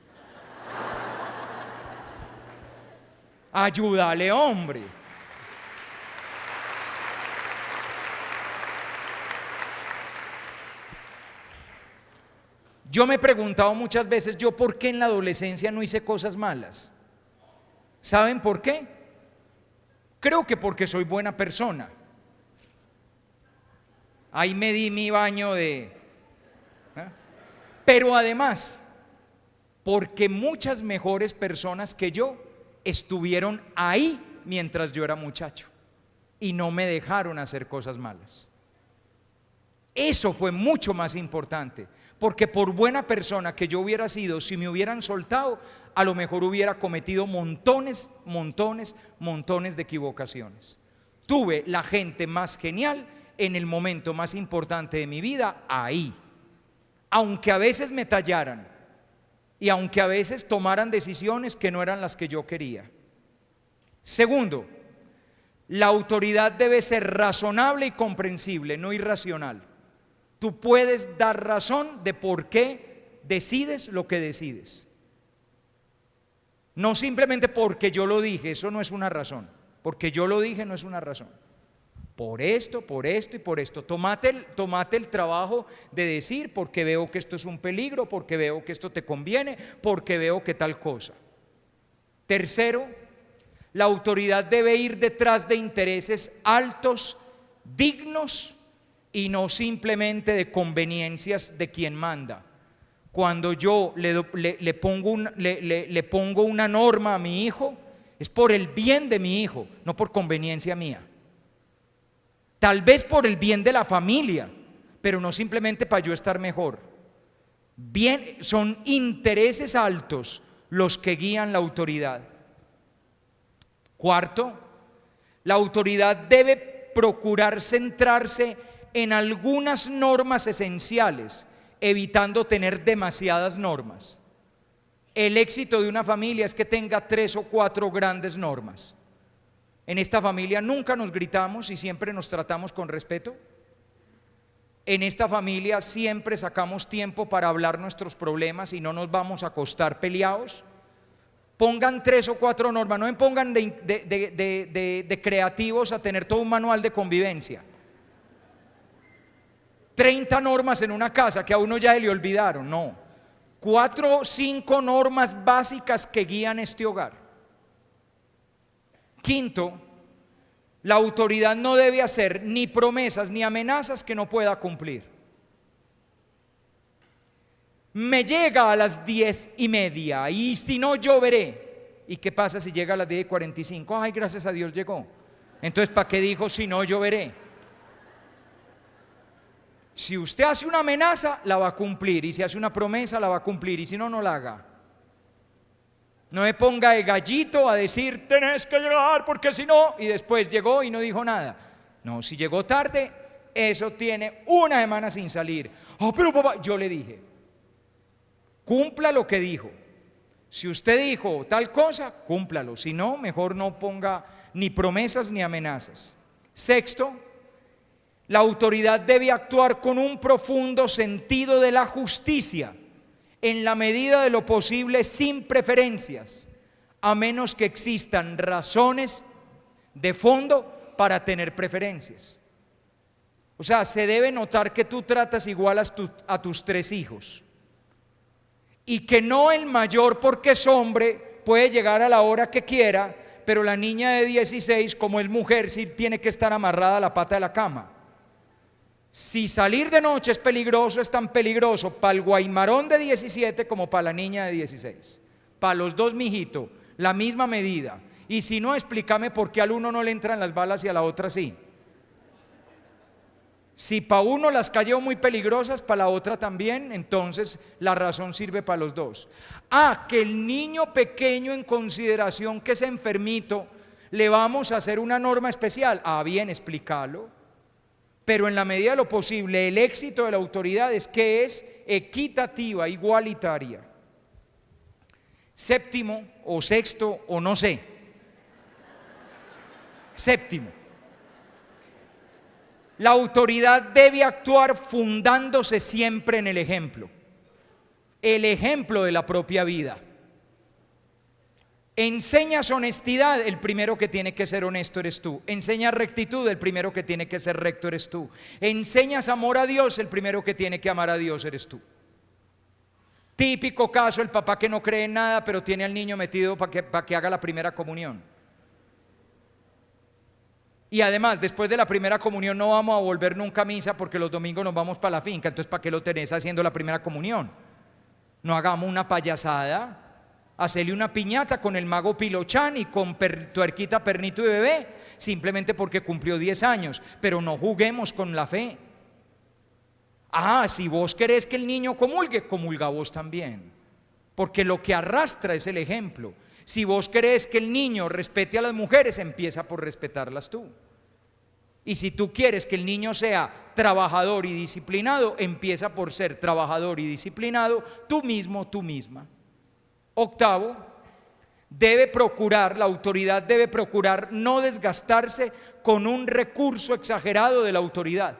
Ayúdale, hombre. Yo me he preguntado muchas veces, yo por qué en la adolescencia no hice cosas malas. ¿Saben por qué? Creo que porque soy buena persona. Ahí me di mi baño de... Pero además, porque muchas mejores personas que yo estuvieron ahí mientras yo era muchacho y no me dejaron hacer cosas malas. Eso fue mucho más importante, porque por buena persona que yo hubiera sido, si me hubieran soltado, a lo mejor hubiera cometido montones de equivocaciones. Tuve la gente más genial en el momento más importante de mi vida ahí. Aunque a veces me tallaran y aunque a veces tomaran decisiones que no eran las que yo quería. Segundo, la autoridad debe ser razonable y comprensible, no irracional. Tú puedes dar razón de por qué decides lo que decides. No simplemente porque yo lo dije, eso no es una razón. Porque yo lo dije no es una razón. Por esto y por esto. Tómate el trabajo de decir: porque veo que esto es un peligro, porque veo que esto te conviene, porque veo que tal cosa. Tercero, la autoridad debe ir detrás de intereses altos, dignos y no simplemente de conveniencias de quien manda. Cuando yo le pongo una norma a mi hijo, es por el bien de mi hijo, no por conveniencia mía. Tal vez por el bien de la familia, pero no simplemente para yo estar mejor. Bien, son intereses altos los que guían la autoridad. Cuarto, la autoridad debe procurar centrarse en algunas normas esenciales, evitando tener demasiadas normas. El éxito de una familia es que tenga 3 o 4 grandes normas. En esta familia nunca nos gritamos y siempre nos tratamos con respeto. En esta familia siempre sacamos tiempo para hablar nuestros problemas y no nos vamos a acostar peleados. Pongan 3 o 4 normas, no me pongan de creativos a tener todo un manual de convivencia. 30 normas en una casa que a uno ya le olvidaron, no. 4 o 5 normas básicas que guían este hogar. Quinto, la autoridad no debe hacer ni promesas ni amenazas que no pueda cumplir. Me llega a las 10:30 y si no lloveré. ¿Y qué pasa si llega a las 10:45? Ay, gracias a Dios llegó. Entonces, ¿para qué dijo si no lloveré? Si usted hace una amenaza, la va a cumplir, y si hace una promesa, la va a cumplir, y si no, no la haga. No me ponga de gallito a decir: tenés que llegar porque si no, y después llegó y no dijo nada. No, si llegó tarde, eso tiene una semana sin salir. Pero papá, yo le dije: cumpla lo que dijo. Si usted dijo tal cosa, cúmplalo. Si no, mejor no ponga ni promesas ni amenazas. Sexto, la autoridad debe actuar con un profundo sentido de la justicia, en la medida de lo posible sin preferencias, a menos que existan razones de fondo para tener preferencias. O sea, se debe notar que tú tratas igual a tus 3 hijos. Y que no el mayor, porque es hombre, puede llegar a la hora que quiera, pero la niña de 16, como es mujer, sí tiene que estar amarrada a la pata de la cama. Si salir de noche es peligroso, es tan peligroso para el guaymarón de 17 como para la niña de 16. Para los dos, mijito, la misma medida. Y si no, explícame por qué al uno no le entran las balas y a la otra sí. Si para uno las cayó muy peligrosas, para la otra también, entonces la razón sirve para los dos. Que el niño pequeño, en consideración que es enfermito, le vamos a hacer una norma especial. Bien, explícalo. Pero en la medida de lo posible, el éxito de la autoridad es que es equitativa, igualitaria. Séptimo o sexto o no sé. Séptimo. La autoridad debe actuar fundándose siempre en el ejemplo de la propia vida. Enseñas honestidad, el primero que tiene que ser honesto eres tú. Enseñas rectitud, el primero que tiene que ser recto eres tú. Enseñas amor a Dios, el primero que tiene que amar a Dios eres tú. Típico caso, el papá que no cree en nada, pero tiene al niño metido para que haga la primera comunión. Y además, después de la primera comunión no vamos a volver nunca a misa porque los domingos nos vamos para la finca. Entonces, ¿para qué lo tenés haciendo la primera comunión? No hagamos una payasada. Hacerle una piñata con el mago Pilochán y con tuerquita, pernito y bebé, simplemente porque cumplió 10 años. Pero no juguemos con la fe. Si vos querés que el niño comulgue, comulga vos también. Porque lo que arrastra es el ejemplo. Si vos querés que el niño respete a las mujeres, empieza por respetarlas tú. Y si tú quieres que el niño sea trabajador y disciplinado, empieza por ser trabajador y disciplinado tú mismo, tú misma. Octavo, la autoridad debe procurar no desgastarse con un recurso exagerado de la autoridad.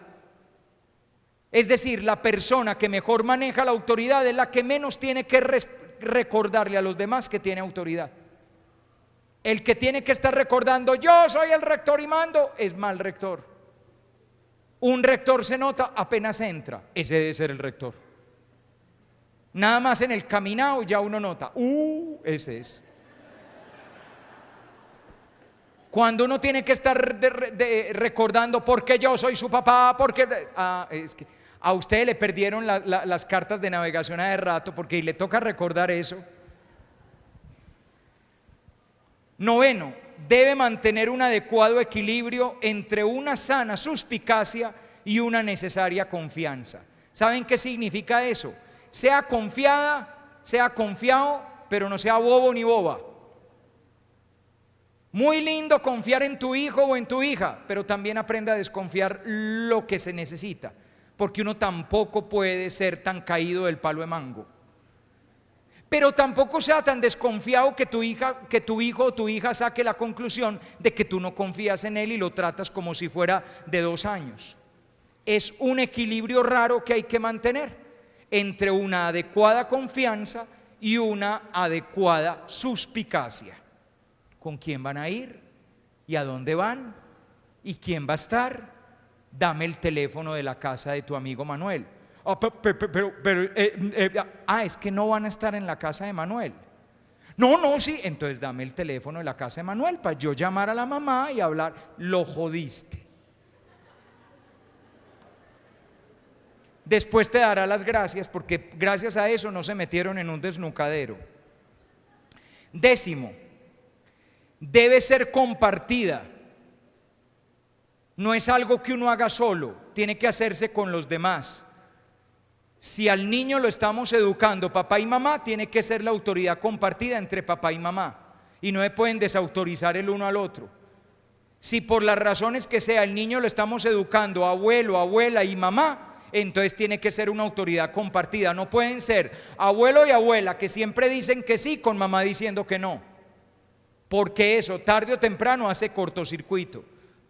Es decir, la persona que mejor maneja la autoridad es la que menos tiene que recordarle a los demás que tiene autoridad. El que tiene que estar recordando, yo soy el rector y mando, es mal rector. Un rector se nota apenas entra, ese debe ser el rector. Nada más en el caminado ya uno nota, ese es. Cuando uno tiene que estar recordando porque yo soy su papá, porque es que a usted le perdieron las cartas de navegación hace rato porque le toca recordar eso. Noveno, debe mantener un adecuado equilibrio entre una sana suspicacia y una necesaria confianza. ¿Saben qué significa eso? Sea confiada, sea confiado, pero no sea bobo ni boba. Muy lindo confiar en tu hijo o en tu hija, pero también aprenda a desconfiar lo que se necesita, porque uno tampoco puede ser tan caído del palo de mango. Pero tampoco sea tan desconfiado que tu hijo o tu hija saque la conclusión de que tú no confías en él y lo tratas como si fuera de 2 años. Es un equilibrio raro que hay que mantener entre una adecuada confianza y una adecuada suspicacia. ¿Con quién van a ir? ¿Y a dónde van? ¿Y quién va a estar? Dame el teléfono de la casa de tu amigo Manuel. Es que no van a estar en la casa de Manuel. No, sí, entonces dame el teléfono de la casa de Manuel para yo llamar a la mamá y hablar. Lo jodiste. Después te dará las gracias porque gracias a eso no se metieron en un desnucadero. 10, debe ser compartida. No es algo que uno haga solo, tiene que hacerse con los demás. Si al niño lo estamos educando papá y mamá, tiene que ser la autoridad compartida entre papá y mamá y no se pueden desautorizar el uno al otro. Si por las razones que sea el niño lo estamos educando abuelo, abuela y mamá, entonces tiene que ser una autoridad compartida. No pueden ser abuelo y abuela que siempre dicen que sí con mamá diciendo que no, porque eso tarde o temprano hace cortocircuito.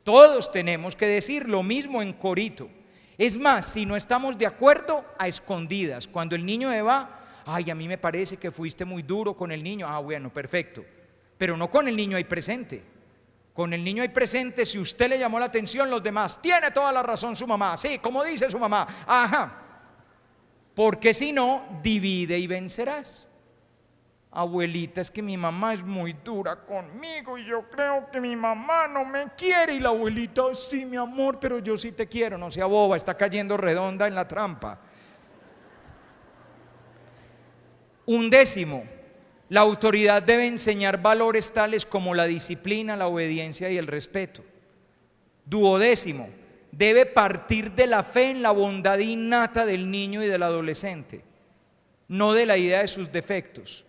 Todos tenemos que decir lo mismo en corito. Es más, si no estamos de acuerdo, a escondidas. Cuando el niño va, a mí me parece que fuiste muy duro con el niño. Bueno, perfecto, pero no con el niño ahí presente. Con el niño ahí presente, si usted le llamó la atención, los demás, tiene toda la razón su mamá, sí, como dice su mamá, ajá. Porque si no, divide y vencerás. Abuelita, es que mi mamá es muy dura conmigo y yo creo que mi mamá no me quiere. Y la abuelita, sí, mi amor, pero yo sí te quiero. No sea boba, está cayendo redonda en la trampa. 11, la autoridad debe enseñar valores tales como la disciplina, la obediencia y el respeto. 12, debe partir de la fe en la bondad innata del niño y del adolescente, no de la idea de sus defectos.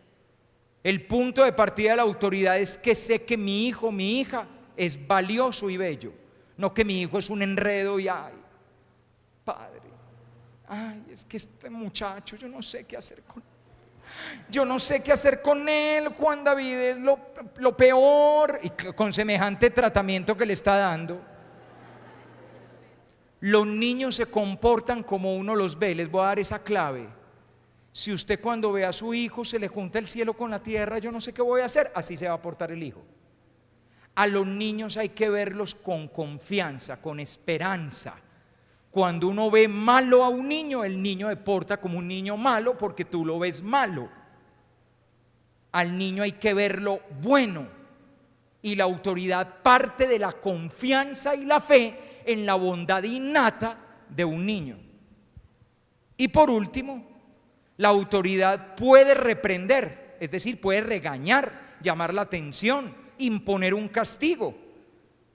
El punto de partida de la autoridad es que sé que mi hijo, mi hija es valioso y bello, no que mi hijo es un enredo y ay, padre, ay, es que este muchacho yo no sé qué hacer con él. Yo no sé qué hacer con él, Juan David es lo peor, y con semejante tratamiento que le está dando. Los niños se comportan como uno los ve. Les voy a dar esa clave. Si usted cuando ve a su hijo se le junta el cielo con la tierra, yo no sé qué voy a hacer, así se va a portar el hijo. A los niños hay que verlos con confianza, con esperanza. Cuando uno ve malo a un niño, el niño se porta como un niño malo porque tú lo ves malo. Al niño hay que verlo bueno. Y la autoridad parte de la confianza y la fe en la bondad innata de un niño. Y por último, la autoridad puede reprender, es decir, puede regañar, llamar la atención, imponer un castigo,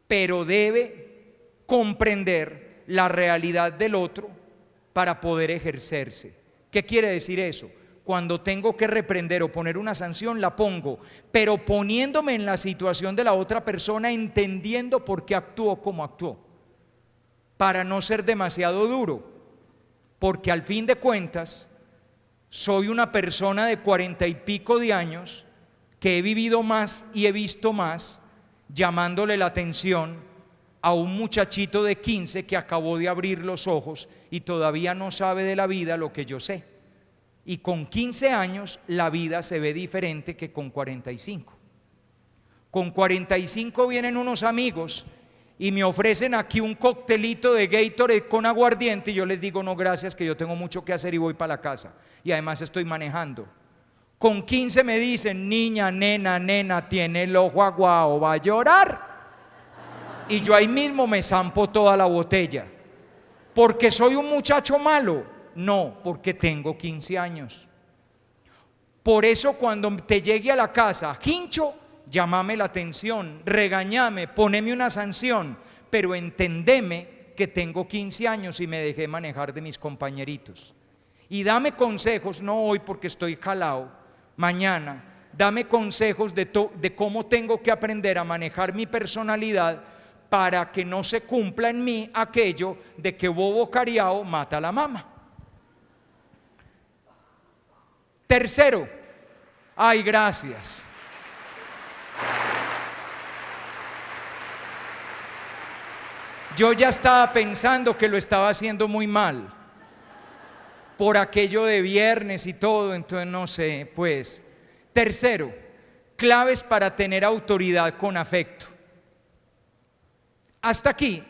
pero debe comprender la realidad del otro para poder ejercerse. ¿Qué quiere decir eso? Cuando tengo que reprender o poner una sanción, la pongo, pero poniéndome en la situación de la otra persona, entendiendo por qué actuó como actuó, para no ser demasiado duro, porque al fin de cuentas soy una persona de 40 y pico de años que he vivido más y he visto más, llamándole la atención a un muchachito de 15 que acabó de abrir los ojos y todavía no sabe de la vida lo que yo sé. Y con 15 años la vida se ve diferente que con 45. Con 45 vienen unos amigos y me ofrecen aquí un coctelito de Gatorade con aguardiente y yo les digo no gracias, que yo tengo mucho que hacer y voy para la casa y además estoy manejando. Con 15 me dicen niña, nena, tiene el ojo aguado, va a llorar, y yo ahí mismo me zampo toda la botella. ¿Porque soy un muchacho malo? No, porque tengo 15 años. Por eso cuando te llegue a la casa, hincho, llámame la atención, regañame, poneme una sanción, pero entendeme que tengo 15 años y me dejé manejar de mis compañeritos. Y dame consejos, no hoy porque estoy jalado, mañana, dame consejos de cómo tengo que aprender a manejar mi personalidad para que no se cumpla en mí aquello de que bobo cariao mata a la mamá. Tercero, ay, gracias. Yo ya estaba pensando que lo estaba haciendo muy mal por aquello de viernes y todo, entonces no sé, pues. Tercero, claves para tener autoridad con afecto. Hasta aquí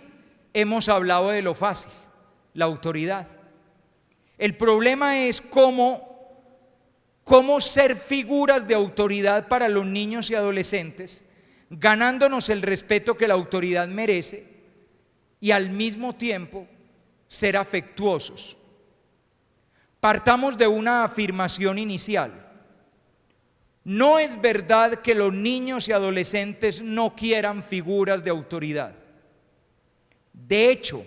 hemos hablado de lo fácil, la autoridad. El problema es cómo ser figuras de autoridad para los niños y adolescentes, ganándonos el respeto que la autoridad merece y al mismo tiempo ser afectuosos. Partamos de una afirmación inicial. No es verdad que los niños y adolescentes no quieran figuras de autoridad. De hecho,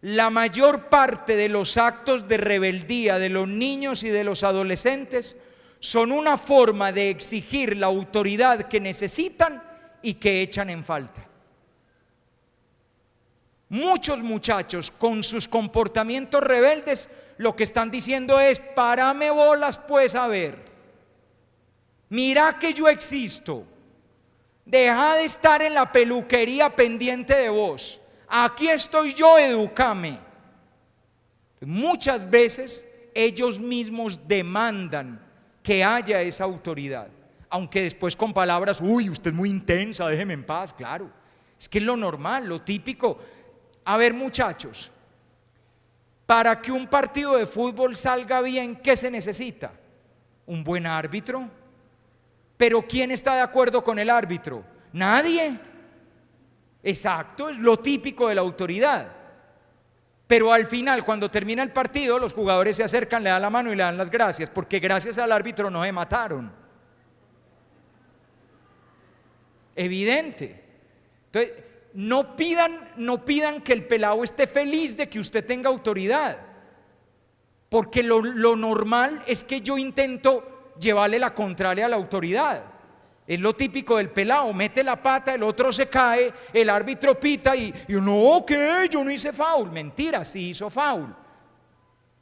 la mayor parte de los actos de rebeldía de los niños y de los adolescentes son una forma de exigir la autoridad que necesitan y que echan en falta. Muchos muchachos con sus comportamientos rebeldes lo que están diciendo es: párame bolas pues, a ver, mira que yo existo, deja de estar en la peluquería pendiente de vos, aquí estoy yo, edúcame. Muchas veces ellos mismos demandan que haya esa autoridad. aunque después con palabras, uy, usted es muy intensa, déjeme en paz, claro. Es que es lo normal, lo típico. A ver, muchachos, para que un partido de fútbol salga bien, ¿qué se necesita? Un buen árbitro. Pero ¿quién está de acuerdo con el árbitro? Nadie. Exacto, es lo típico de la autoridad. Pero al final, cuando termina el partido, los jugadores se acercan, le dan la mano y le dan las gracias, porque gracias al árbitro no se mataron. Evidente. Entonces, no pidan que el pelado esté feliz de que usted tenga autoridad, porque lo normal es que yo intento llevarle la contraria a la autoridad. Es lo típico del pelado, mete la pata, el otro se cae, el árbitro pita y no, ¿qué? Yo no hice foul. Mentira, sí hizo foul.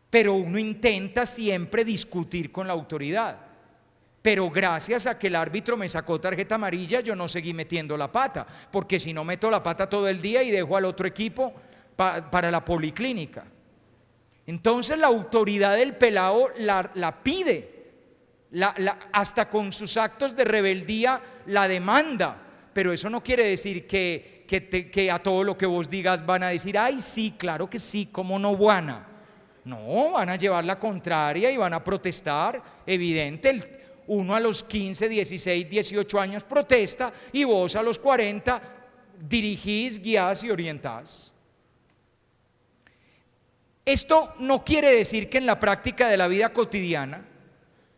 Pero uno intenta siempre discutir con la autoridad. Pero gracias a que el árbitro me sacó tarjeta amarilla, yo no seguí metiendo la pata, porque si no meto la pata todo el día y dejo al otro equipo para la policlínica. Entonces la autoridad del pelado la pide. Hasta con sus actos de rebeldía la demanda, pero eso no quiere decir que a todo lo que vos digas van a decir, ay sí, claro que sí, cómo no van no, van a llevar la contraria y van a protestar, evidente. Uno a los 15, 16, 18 años protesta y vos a los 40 dirigís, guías y orientás. Esto no quiere decir que en la práctica de la vida cotidiana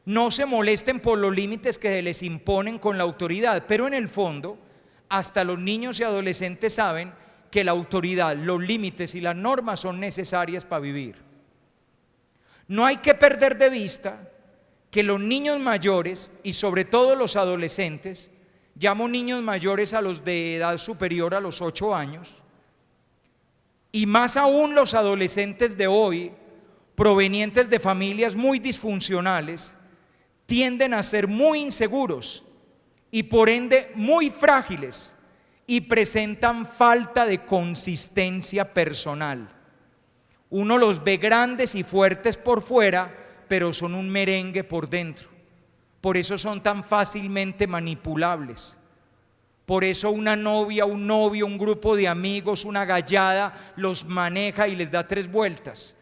no se molesten por los límites que se les imponen con la autoridad, pero en el fondo, hasta los niños y adolescentes saben que la autoridad, los límites y las normas son necesarias para vivir. No hay que perder de vista que los niños mayores y sobre todo los adolescentes, llamo niños mayores a los de edad superior a los 8 años, y más aún los adolescentes de hoy, provenientes de familias muy disfuncionales, tienden a ser muy inseguros y por ende muy frágiles y presentan falta de consistencia personal. Uno los ve grandes y fuertes por fuera, pero son un merengue por dentro. Por eso son tan fácilmente manipulables. Por eso una novia, un novio, un grupo de amigos, una gallada los maneja y les da 3 vueltas.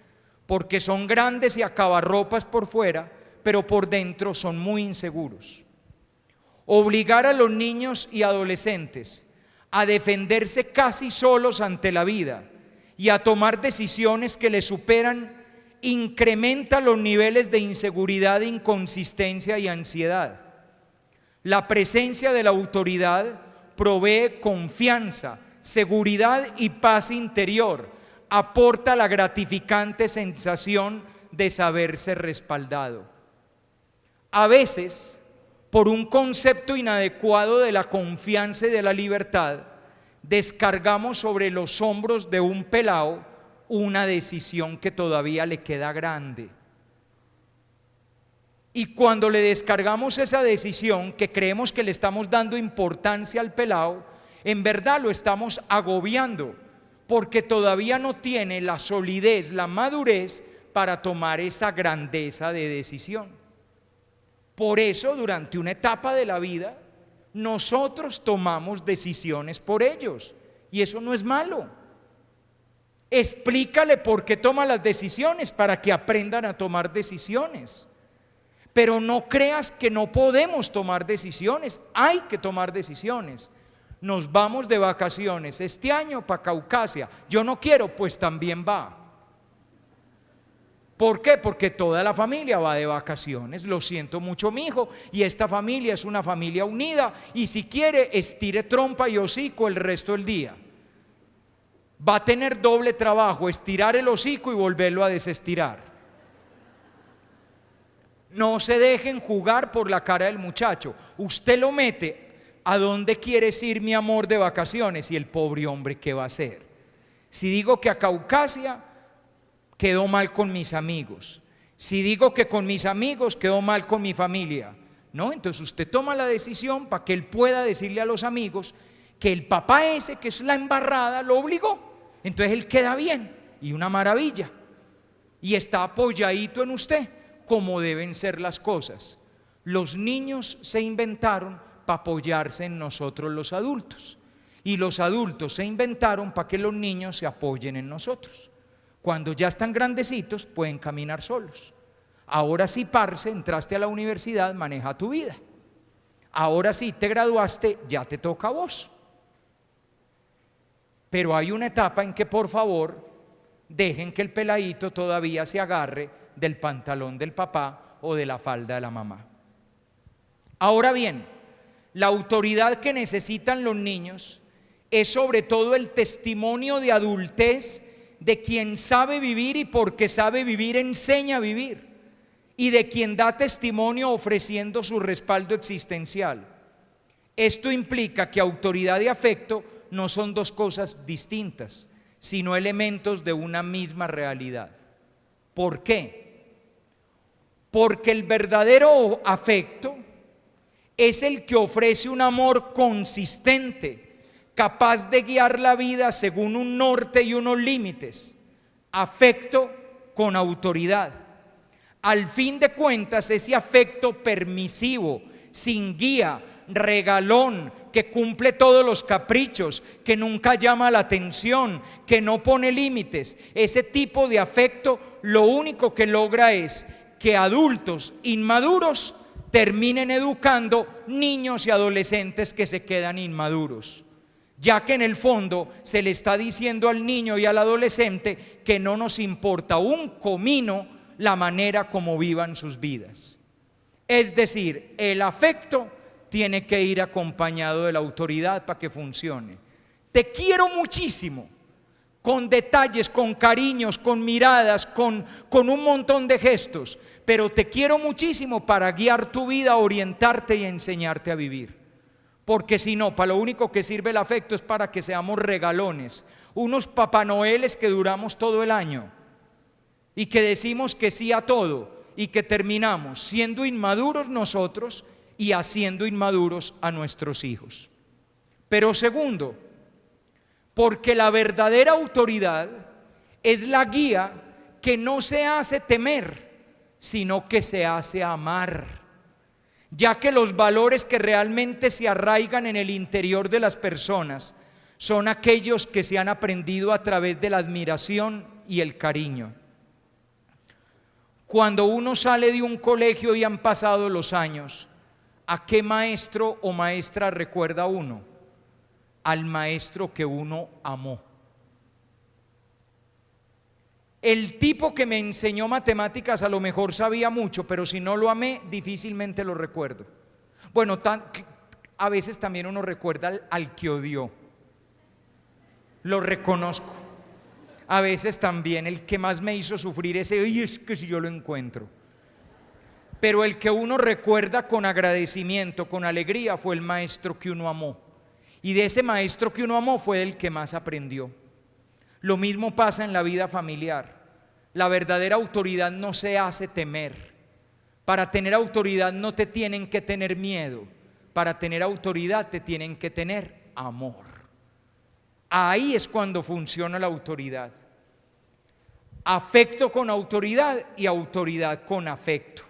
Porque son grandes y acabarropas por fuera, pero por dentro son muy inseguros. Obligar a los niños y adolescentes a defenderse casi solos ante la vida y a tomar decisiones que les superan incrementa los niveles de inseguridad, inconsistencia y ansiedad. La presencia de la autoridad provee confianza, seguridad y paz interior, aporta la gratificante sensación de saberse respaldado. A veces, por un concepto inadecuado de la confianza y de la libertad, descargamos sobre los hombros de un pelao una decisión que todavía le queda grande. Y cuando le descargamos esa decisión, que creemos que le estamos dando importancia al pelao, en verdad lo estamos agobiando, porque todavía no tiene la solidez, la madurez para tomar esa grandeza de decisión. Por eso, durante una etapa de la vida, nosotros tomamos decisiones por ellos, y eso no es malo. Explícale por qué toma las decisiones, para que aprendan a tomar decisiones. Pero no creas que no podemos tomar decisiones, hay que tomar decisiones. Nos vamos de vacaciones este año para Caucasia, yo no quiero, pues también va. ¿Por qué? Porque toda la familia va de vacaciones. Lo siento mucho, mijo, y esta familia es una familia unida, y si quiere, estire trompa y hocico el resto del día. Va a tener doble trabajo, estirar el hocico y volverlo a desestirar. No se dejen jugar por la cara del muchacho. Usted lo mete, ¿a dónde quieres ir, mi amor, de vacaciones? Y el pobre hombre, ¿qué va a hacer? Si digo que a Caucasia, quedó mal con mis amigos. Si digo que con mis amigos, quedó mal con mi familia. No, entonces usted toma la decisión para que él pueda decirle a los amigos que el papá ese, que es la embarrada, lo obligó. Entonces él queda bien y una maravilla, y está apoyadito en usted, como deben ser las cosas. Los niños se inventaron para apoyarse en nosotros los adultos. Y los adultos se inventaron para que los niños se apoyen en nosotros. Cuando ya están grandecitos pueden caminar solos. Ahora sí, parce, entraste a la universidad, maneja tu vida. Ahora sí, te graduaste, ya te toca a vos. Pero hay una etapa en que, por favor, dejen que el peladito todavía se agarre del pantalón del papá o de la falda de la mamá. Ahora bien, la autoridad que necesitan los niños es sobre todo el testimonio de adultez de quien sabe vivir y porque sabe vivir enseña a vivir, y de quien da testimonio ofreciendo su respaldo existencial. Esto implica que autoridad y afecto no son dos cosas distintas, sino elementos de una misma realidad. ¿Por qué? Porque el verdadero afecto es el que ofrece un amor consistente, capaz de guiar la vida según un norte y unos límites. Afecto con autoridad. Al fin de cuentas, ese afecto permisivo, sin guía, regalón, que cumple todos los caprichos, que nunca llama la atención, que no pone límites, ese tipo de afecto lo único que logra es que adultos inmaduros terminen educando niños y adolescentes que se quedan inmaduros, ya que en el fondo se le está diciendo al niño y al adolescente que no nos importa un comino la manera como vivan sus vidas. Es decir, el afecto tiene que ir acompañado de la autoridad para que funcione. Te quiero muchísimo, con detalles, con cariños, con miradas, con un montón de gestos, pero te quiero muchísimo para guiar tu vida, orientarte y enseñarte a vivir. Porque si no, para lo único que sirve el afecto es para que seamos regalones, unos Papá Noeles que duramos todo el año y que decimos que sí a todo y que terminamos siendo inmaduros nosotros y haciendo inmaduros a nuestros hijos. Pero segundo, porque la verdadera autoridad es la guía que no se hace temer, sino que se hace amar, ya que los valores que realmente se arraigan en el interior de las personas son aquellos que se han aprendido a través de la admiración y el cariño. Cuando uno sale de un colegio y han pasado los años, ¿a qué maestro o maestra recuerda uno? Al maestro que uno amó. El tipo que me enseñó matemáticas a lo mejor sabía mucho, pero si no lo amé, difícilmente lo recuerdo. Bueno, a veces también uno recuerda al que odió. Lo reconozco. A veces también el que más me hizo sufrir ese, y es que si yo lo encuentro. Pero el que uno recuerda con agradecimiento, con alegría, fue el maestro que uno amó. Y de ese maestro que uno amó fue el que más aprendió. Lo mismo pasa en la vida familiar. La verdadera autoridad no se hace temer. Para tener autoridad no te tienen que tener miedo. Para tener autoridad te tienen que tener amor. Ahí es cuando funciona la autoridad. Afecto con autoridad y autoridad con afecto.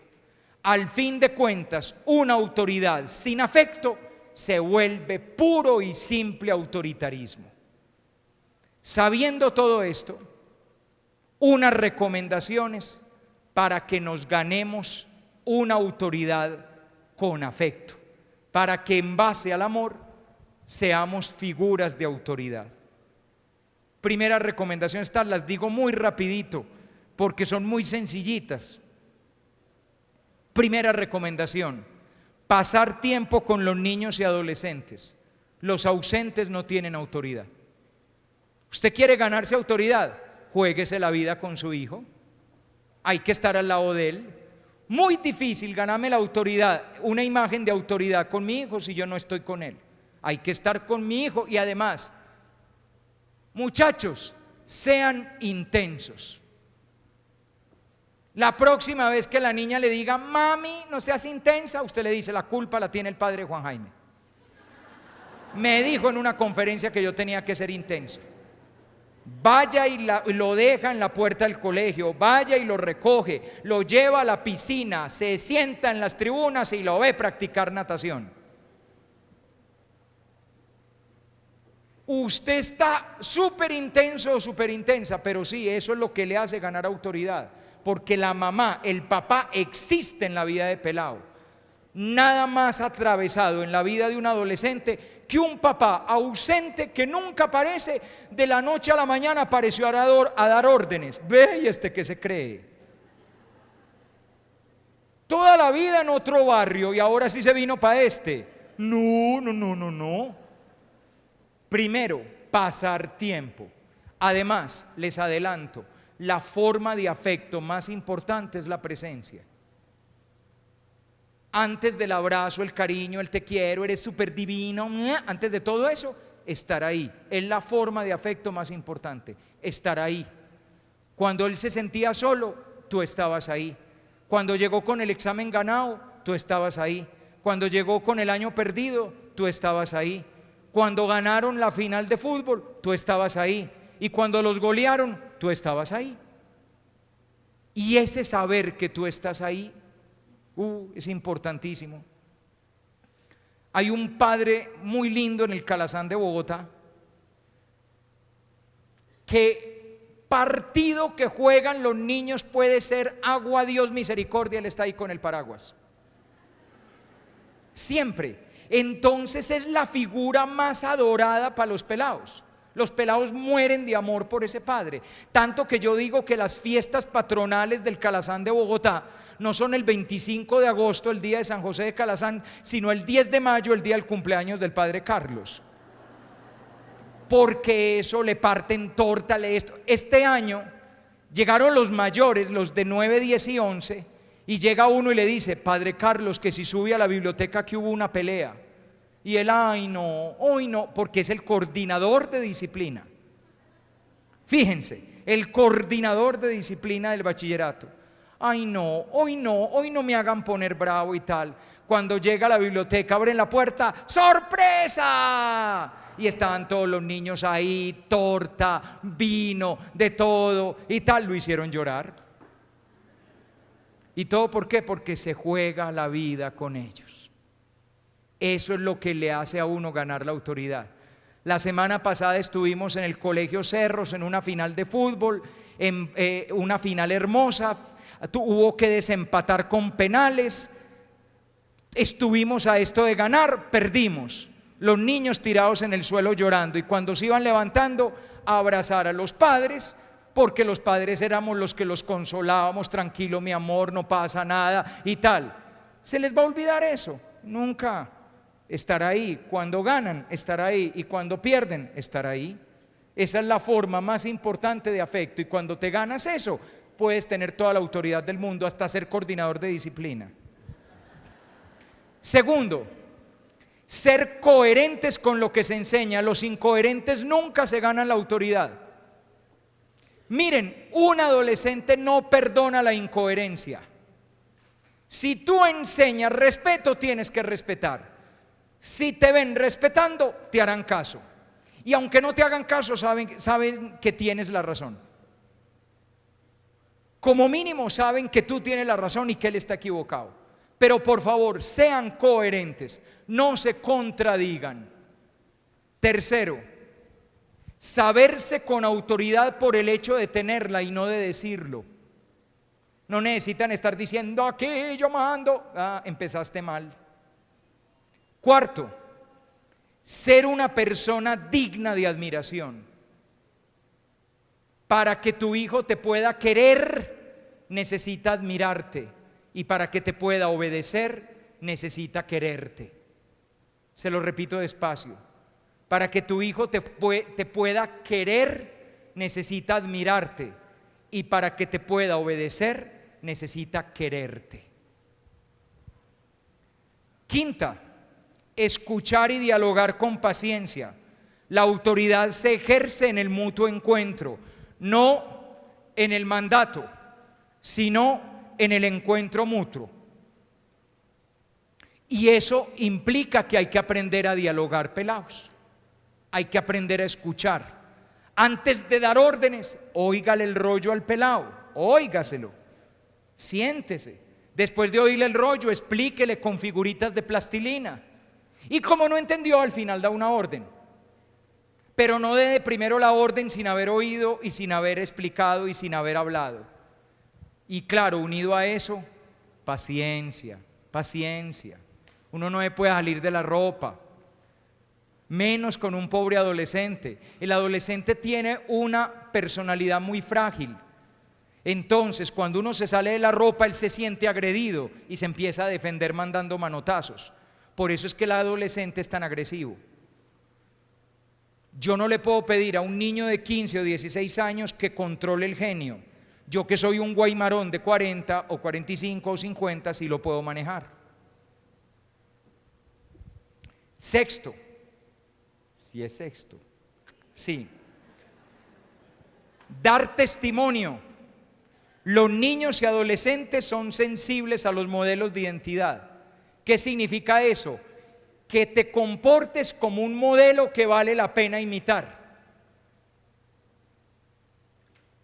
Al fin de cuentas, una autoridad sin afecto se vuelve puro y simple autoritarismo. Sabiendo todo esto, unas recomendaciones para que nos ganemos una autoridad con afecto, para que en base al amor seamos figuras de autoridad. Primeras recomendaciones, estas las digo muy rapidito porque son muy sencillitas. Primera recomendación: pasar tiempo con los niños y adolescentes. Los ausentes no tienen autoridad. ¿Usted quiere ganarse autoridad? Juéguese la vida con su hijo. Hay que estar al lado de él. Muy difícil ganarme la autoridad, una imagen de autoridad con mi hijo si yo no estoy con él. Hay que estar con mi hijo y además, muchachos, sean intensos. La próxima vez que la niña le diga, mami, no seas intensa, usted le dice, la culpa la tiene el padre Juan Jaime. Me dijo en una conferencia que yo tenía que ser intenso. vaya y lo deja en la puerta del colegio, vaya y lo recoge, lo lleva a la piscina, se sienta en las tribunas y lo ve practicar natación. Usted está súper intenso o súper intensa, pero sí, eso es lo que le hace ganar autoridad, porque la mamá, el papá existe en la vida de pelado. Nada más atravesado en la vida de un adolescente que un papá ausente que nunca aparece, de la noche a la mañana apareció a dar órdenes. Ve, y este que se cree. Toda la vida en otro barrio y ahora sí se vino para este. No. Primero, pasar tiempo. Además, les adelanto, la forma de afecto más importante es la presencia. Antes del abrazo, el cariño, el te quiero, eres súper divino, antes de todo eso, estar ahí. Es la forma de afecto más importante, estar ahí. Cuando él se sentía solo, tú estabas ahí. Cuando llegó con el examen ganado, tú estabas ahí. Cuando llegó con el año perdido, tú estabas ahí. Cuando ganaron la final de fútbol, tú estabas ahí. Y cuando los golearon, tú estabas ahí. Y ese saber que tú estás ahí es importantísimo. Hay un padre muy lindo en el Calazán de Bogotá que partido que juegan los niños puede ser agua, Dios, misericordia, él está ahí con el paraguas. Siempre. Entonces es la figura más adorada para los pelados. Los pelados mueren de amor por ese padre. Tanto que yo digo que las fiestas patronales del Calazán de Bogotá no son el 25 de agosto, el día de San José de Calazán, sino el 10 de mayo, el día del cumpleaños del padre Carlos. Porque eso, le parten torta, esto. Este año llegaron los mayores, los de 9, 10 y 11, y llega uno y le dice: padre Carlos, que si sube a la biblioteca que hubo una pelea. Y él, ay no, hoy no, porque es el coordinador de disciplina. Fíjense, el coordinador de disciplina del bachillerato. Ay no, hoy no me hagan poner bravo y tal. Cuando llega a la biblioteca, abren la puerta, ¡sorpresa! Y estaban todos los niños ahí, torta, vino, de todo y tal. Lo hicieron llorar. ¿Y todo por qué? Porque se juega la vida con ellos. Eso es lo que le hace a uno ganar la autoridad. La semana pasada estuvimos en el Colegio Cerros en una final de fútbol, en una final hermosa. Hubo que desempatar con penales. Estuvimos a esto de ganar, perdimos. Los niños tirados en el suelo llorando, y cuando se iban levantando a abrazar a los padres, porque los padres éramos los que los consolábamos: tranquilo mi amor, no pasa nada y tal. ¿Se les va a olvidar eso? Nunca. Estar ahí, cuando ganan, estar ahí, y cuando pierden, estar ahí. Esa es la forma más importante de afecto, y cuando te ganas eso, puedes tener toda la autoridad del mundo, hasta ser coordinador de disciplina. Segundo, ser coherentes con lo que se enseña. Los incoherentes nunca se ganan la autoridad. Miren, un adolescente no perdona la incoherencia. Si tú enseñas respeto, tienes que respetar. Si te ven respetando, te harán caso. Y aunque no te hagan caso, saben que tienes la razón. Como mínimo saben que tú tienes la razón y que él está equivocado. Pero por favor, sean coherentes, no se contradigan. Tercero, saberse con autoridad por el hecho de tenerla y no de decirlo. No necesitan estar diciendo: aquí yo mando. Empezaste mal. Cuarto, ser una persona digna de admiración. Para que tu hijo te pueda querer, necesita admirarte, y para que te pueda obedecer, necesita quererte. Se lo repito despacio: para que tu hijo te pueda querer, necesita admirarte, y para que te pueda obedecer, necesita quererte. Quinta, escuchar y dialogar con paciencia. La autoridad se ejerce en el mutuo encuentro, no en el mandato, sino en el encuentro mutuo. Y eso implica que hay que aprender a dialogar, pelados. Hay que aprender a escuchar. Antes de dar órdenes, óigale el rollo al pelado, óigaselo, siéntese. Después de oírle el rollo, explíquele con figuritas de plastilina. Y como no entendió, al final da una orden. Pero no dé primero la orden sin haber oído y sin haber explicado y sin haber hablado. Y claro, unido a eso, paciencia, paciencia. Uno no se puede salir de la ropa, menos con un pobre adolescente. El adolescente tiene una personalidad muy frágil. Entonces, cuando uno se sale de la ropa, él se siente agredido y se empieza a defender mandando manotazos. Por eso es que el adolescente es tan agresivo. Yo no le puedo pedir a un niño de 15 o 16 años que controle el genio. Yo, que soy un guaymarón de 40 o 45 o 50, sí lo puedo manejar. Sexto, si es sexto, sí, dar testimonio. Los niños y adolescentes son sensibles a los modelos de identidad. ¿Qué significa eso? Que te comportes como un modelo que vale la pena imitar.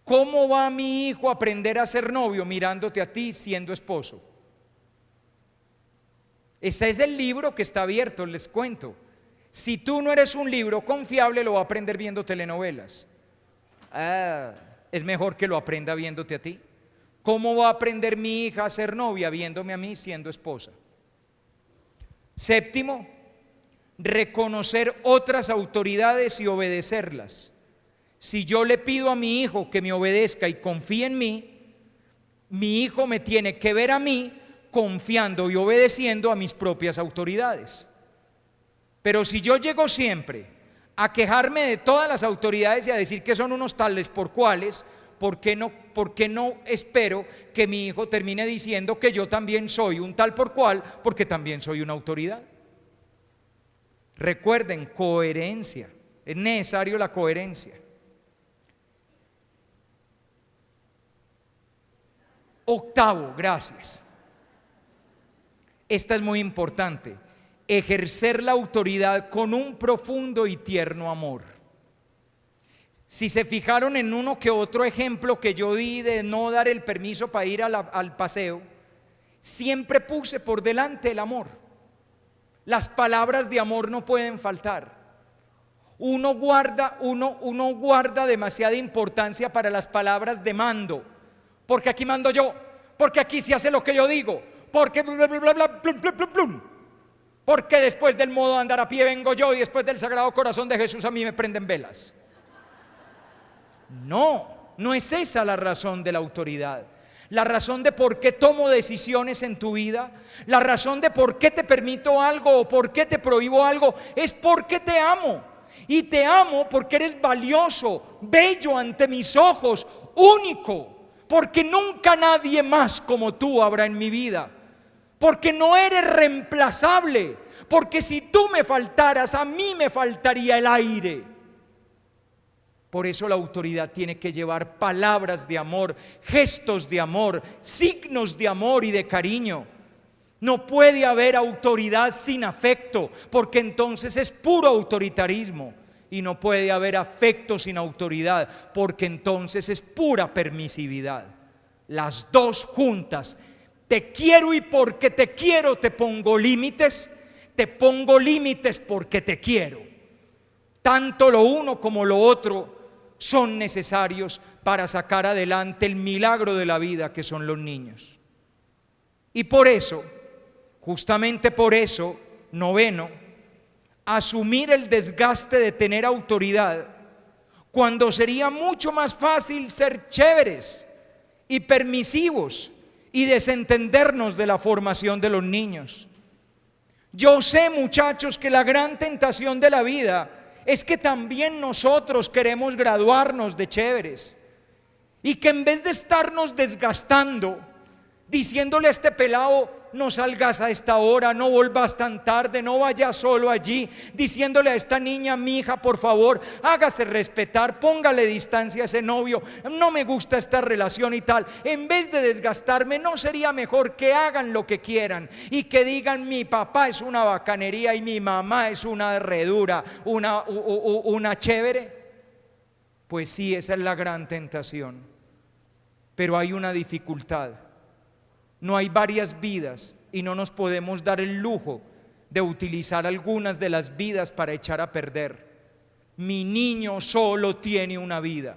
¿Cómo va mi hijo a aprender a ser novio? Mirándote a ti siendo esposo. Ese es el libro que está abierto, les cuento. Si tú no eres un libro confiable, lo va a aprender viendo telenovelas. Es mejor que lo aprenda viéndote a ti. ¿Cómo va a aprender mi hija a ser novia viéndome a mí siendo esposa? Séptimo, reconocer otras autoridades y obedecerlas. Si yo le pido a mi hijo que me obedezca y confíe en mí, mi hijo me tiene que ver a mí confiando y obedeciendo a mis propias autoridades. Pero si yo llego siempre a quejarme de todas las autoridades y a decir que son unos tales por cuales, ¿por qué no espero que mi hijo termine diciendo que yo también soy un tal por cual, porque también soy una autoridad? Recuerden, coherencia. Es necesario la coherencia. Octavo, gracias. Esta es muy importante. Ejercer la autoridad con un profundo y tierno amor. Si se fijaron en uno que otro ejemplo que yo di de no dar el permiso para ir al paseo, siempre puse por delante el amor. Las palabras de amor no pueden faltar. Uno guarda demasiada importancia para las palabras de mando, porque aquí mando yo, porque aquí se hace lo que yo digo, porque bla bla bla bla plum, plum, plum, plum. Porque después del modo de andar a pie vengo yo y después del Sagrado Corazón de Jesús a mí me prenden velas. No es esa la razón de la autoridad. La razón de por qué tomo decisiones en tu vida, la razón de por qué te permito algo o por qué te prohíbo algo, es porque te amo. Y te amo porque eres valioso, bello ante mis ojos, único, porque nunca nadie más como tú habrá en mi vida. Porque no eres reemplazable, porque si tú me faltaras, a mí me faltaría el aire. Por eso la autoridad tiene que llevar palabras de amor, gestos de amor, signos de amor y de cariño. No puede haber autoridad sin afecto, porque entonces es puro autoritarismo. Y no puede haber afecto sin autoridad, porque entonces es pura permisividad. Las dos juntas. Te quiero y porque te quiero te pongo límites porque te quiero. Tanto lo uno como lo otro son necesarios para sacar adelante el milagro de la vida que son los niños. Y por eso, justamente por eso, noveno, asumir el desgaste de tener autoridad, cuando sería mucho más fácil ser chéveres y permisivos y desentendernos de la formación de los niños. Yo sé, muchachos, que la gran tentación de la vida es que también nosotros queremos graduarnos de chéveres y que en vez de estarnos desgastando diciéndole a este pelado: no salgas a esta hora, no vuelvas tan tarde, no vayas solo allí, diciéndole a esta niña: mi hija, por favor, hágase respetar, póngale distancia a ese novio, no me gusta esta relación y tal. En vez de desgastarme, ¿no sería mejor que hagan lo que quieran y que digan: mi papá es una bacanería y mi mamá es una herredura, una chévere? Pues sí, esa es la gran tentación. Pero hay una dificultad. No hay varias vidas y no nos podemos dar el lujo de utilizar algunas de las vidas para echar a perder. Mi niño solo tiene una vida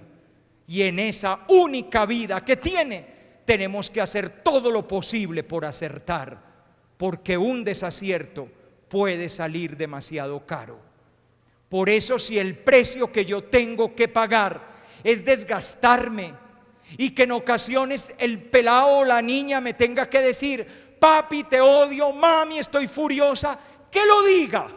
y en esa única vida que tiene tenemos que hacer todo lo posible por acertar, porque un desacierto puede salir demasiado caro. Por eso, si el precio que yo tengo que pagar es desgastarme y que en ocasiones el pelado o la niña me tenga que decir: papi, te odio, mami, estoy furiosa, que lo diga,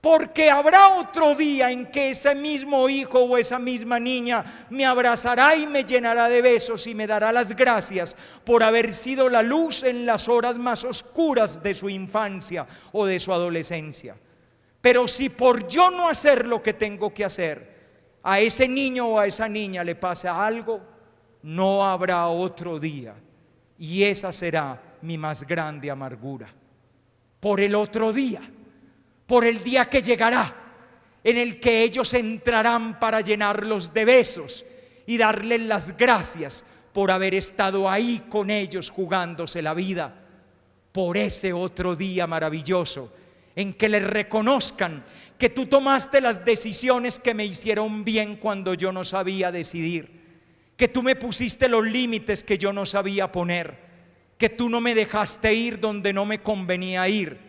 porque habrá otro día en que ese mismo hijo o esa misma niña me abrazará y me llenará de besos y me dará las gracias por haber sido la luz en las horas más oscuras de su infancia o de su adolescencia. Pero si por yo no hacer lo que tengo que hacer, a ese niño o a esa niña le pasa algo, no habrá otro día, y esa será mi más grande amargura. Por el otro día, por el día que llegará, en el que ellos entrarán para llenarlos de besos y darles las gracias por haber estado ahí con ellos jugándose la vida. Por ese otro día maravilloso en que les reconozcan que tú tomaste las decisiones que me hicieron bien cuando yo no sabía decidir, que tú me pusiste los límites que yo no sabía poner, que tú no me dejaste ir donde no me convenía ir,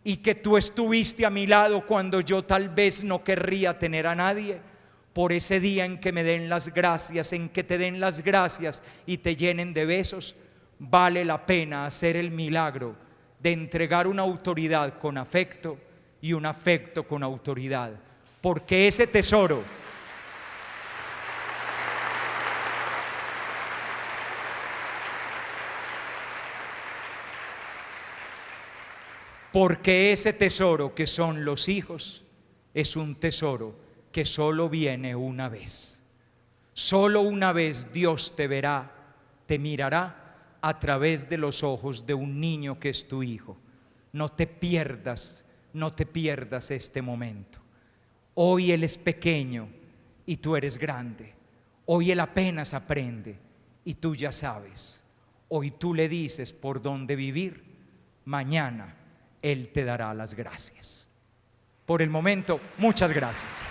y que tú estuviste a mi lado cuando yo tal vez no querría tener a nadie. Por ese día en que me den las gracias, en que te den las gracias y te llenen de besos, vale la pena hacer el milagro de entregar una autoridad con afecto y un afecto con autoridad, porque ese tesoro que son los hijos es un tesoro que solo viene una vez. Solo una vez Dios te verá, te mirará a través de los ojos de un niño que es tu hijo. No te pierdas este momento. Hoy él es pequeño y tú eres grande. Hoy él apenas aprende y tú ya sabes. Hoy tú le dices por dónde vivir. Mañana él te dará las gracias. Por el momento, muchas gracias.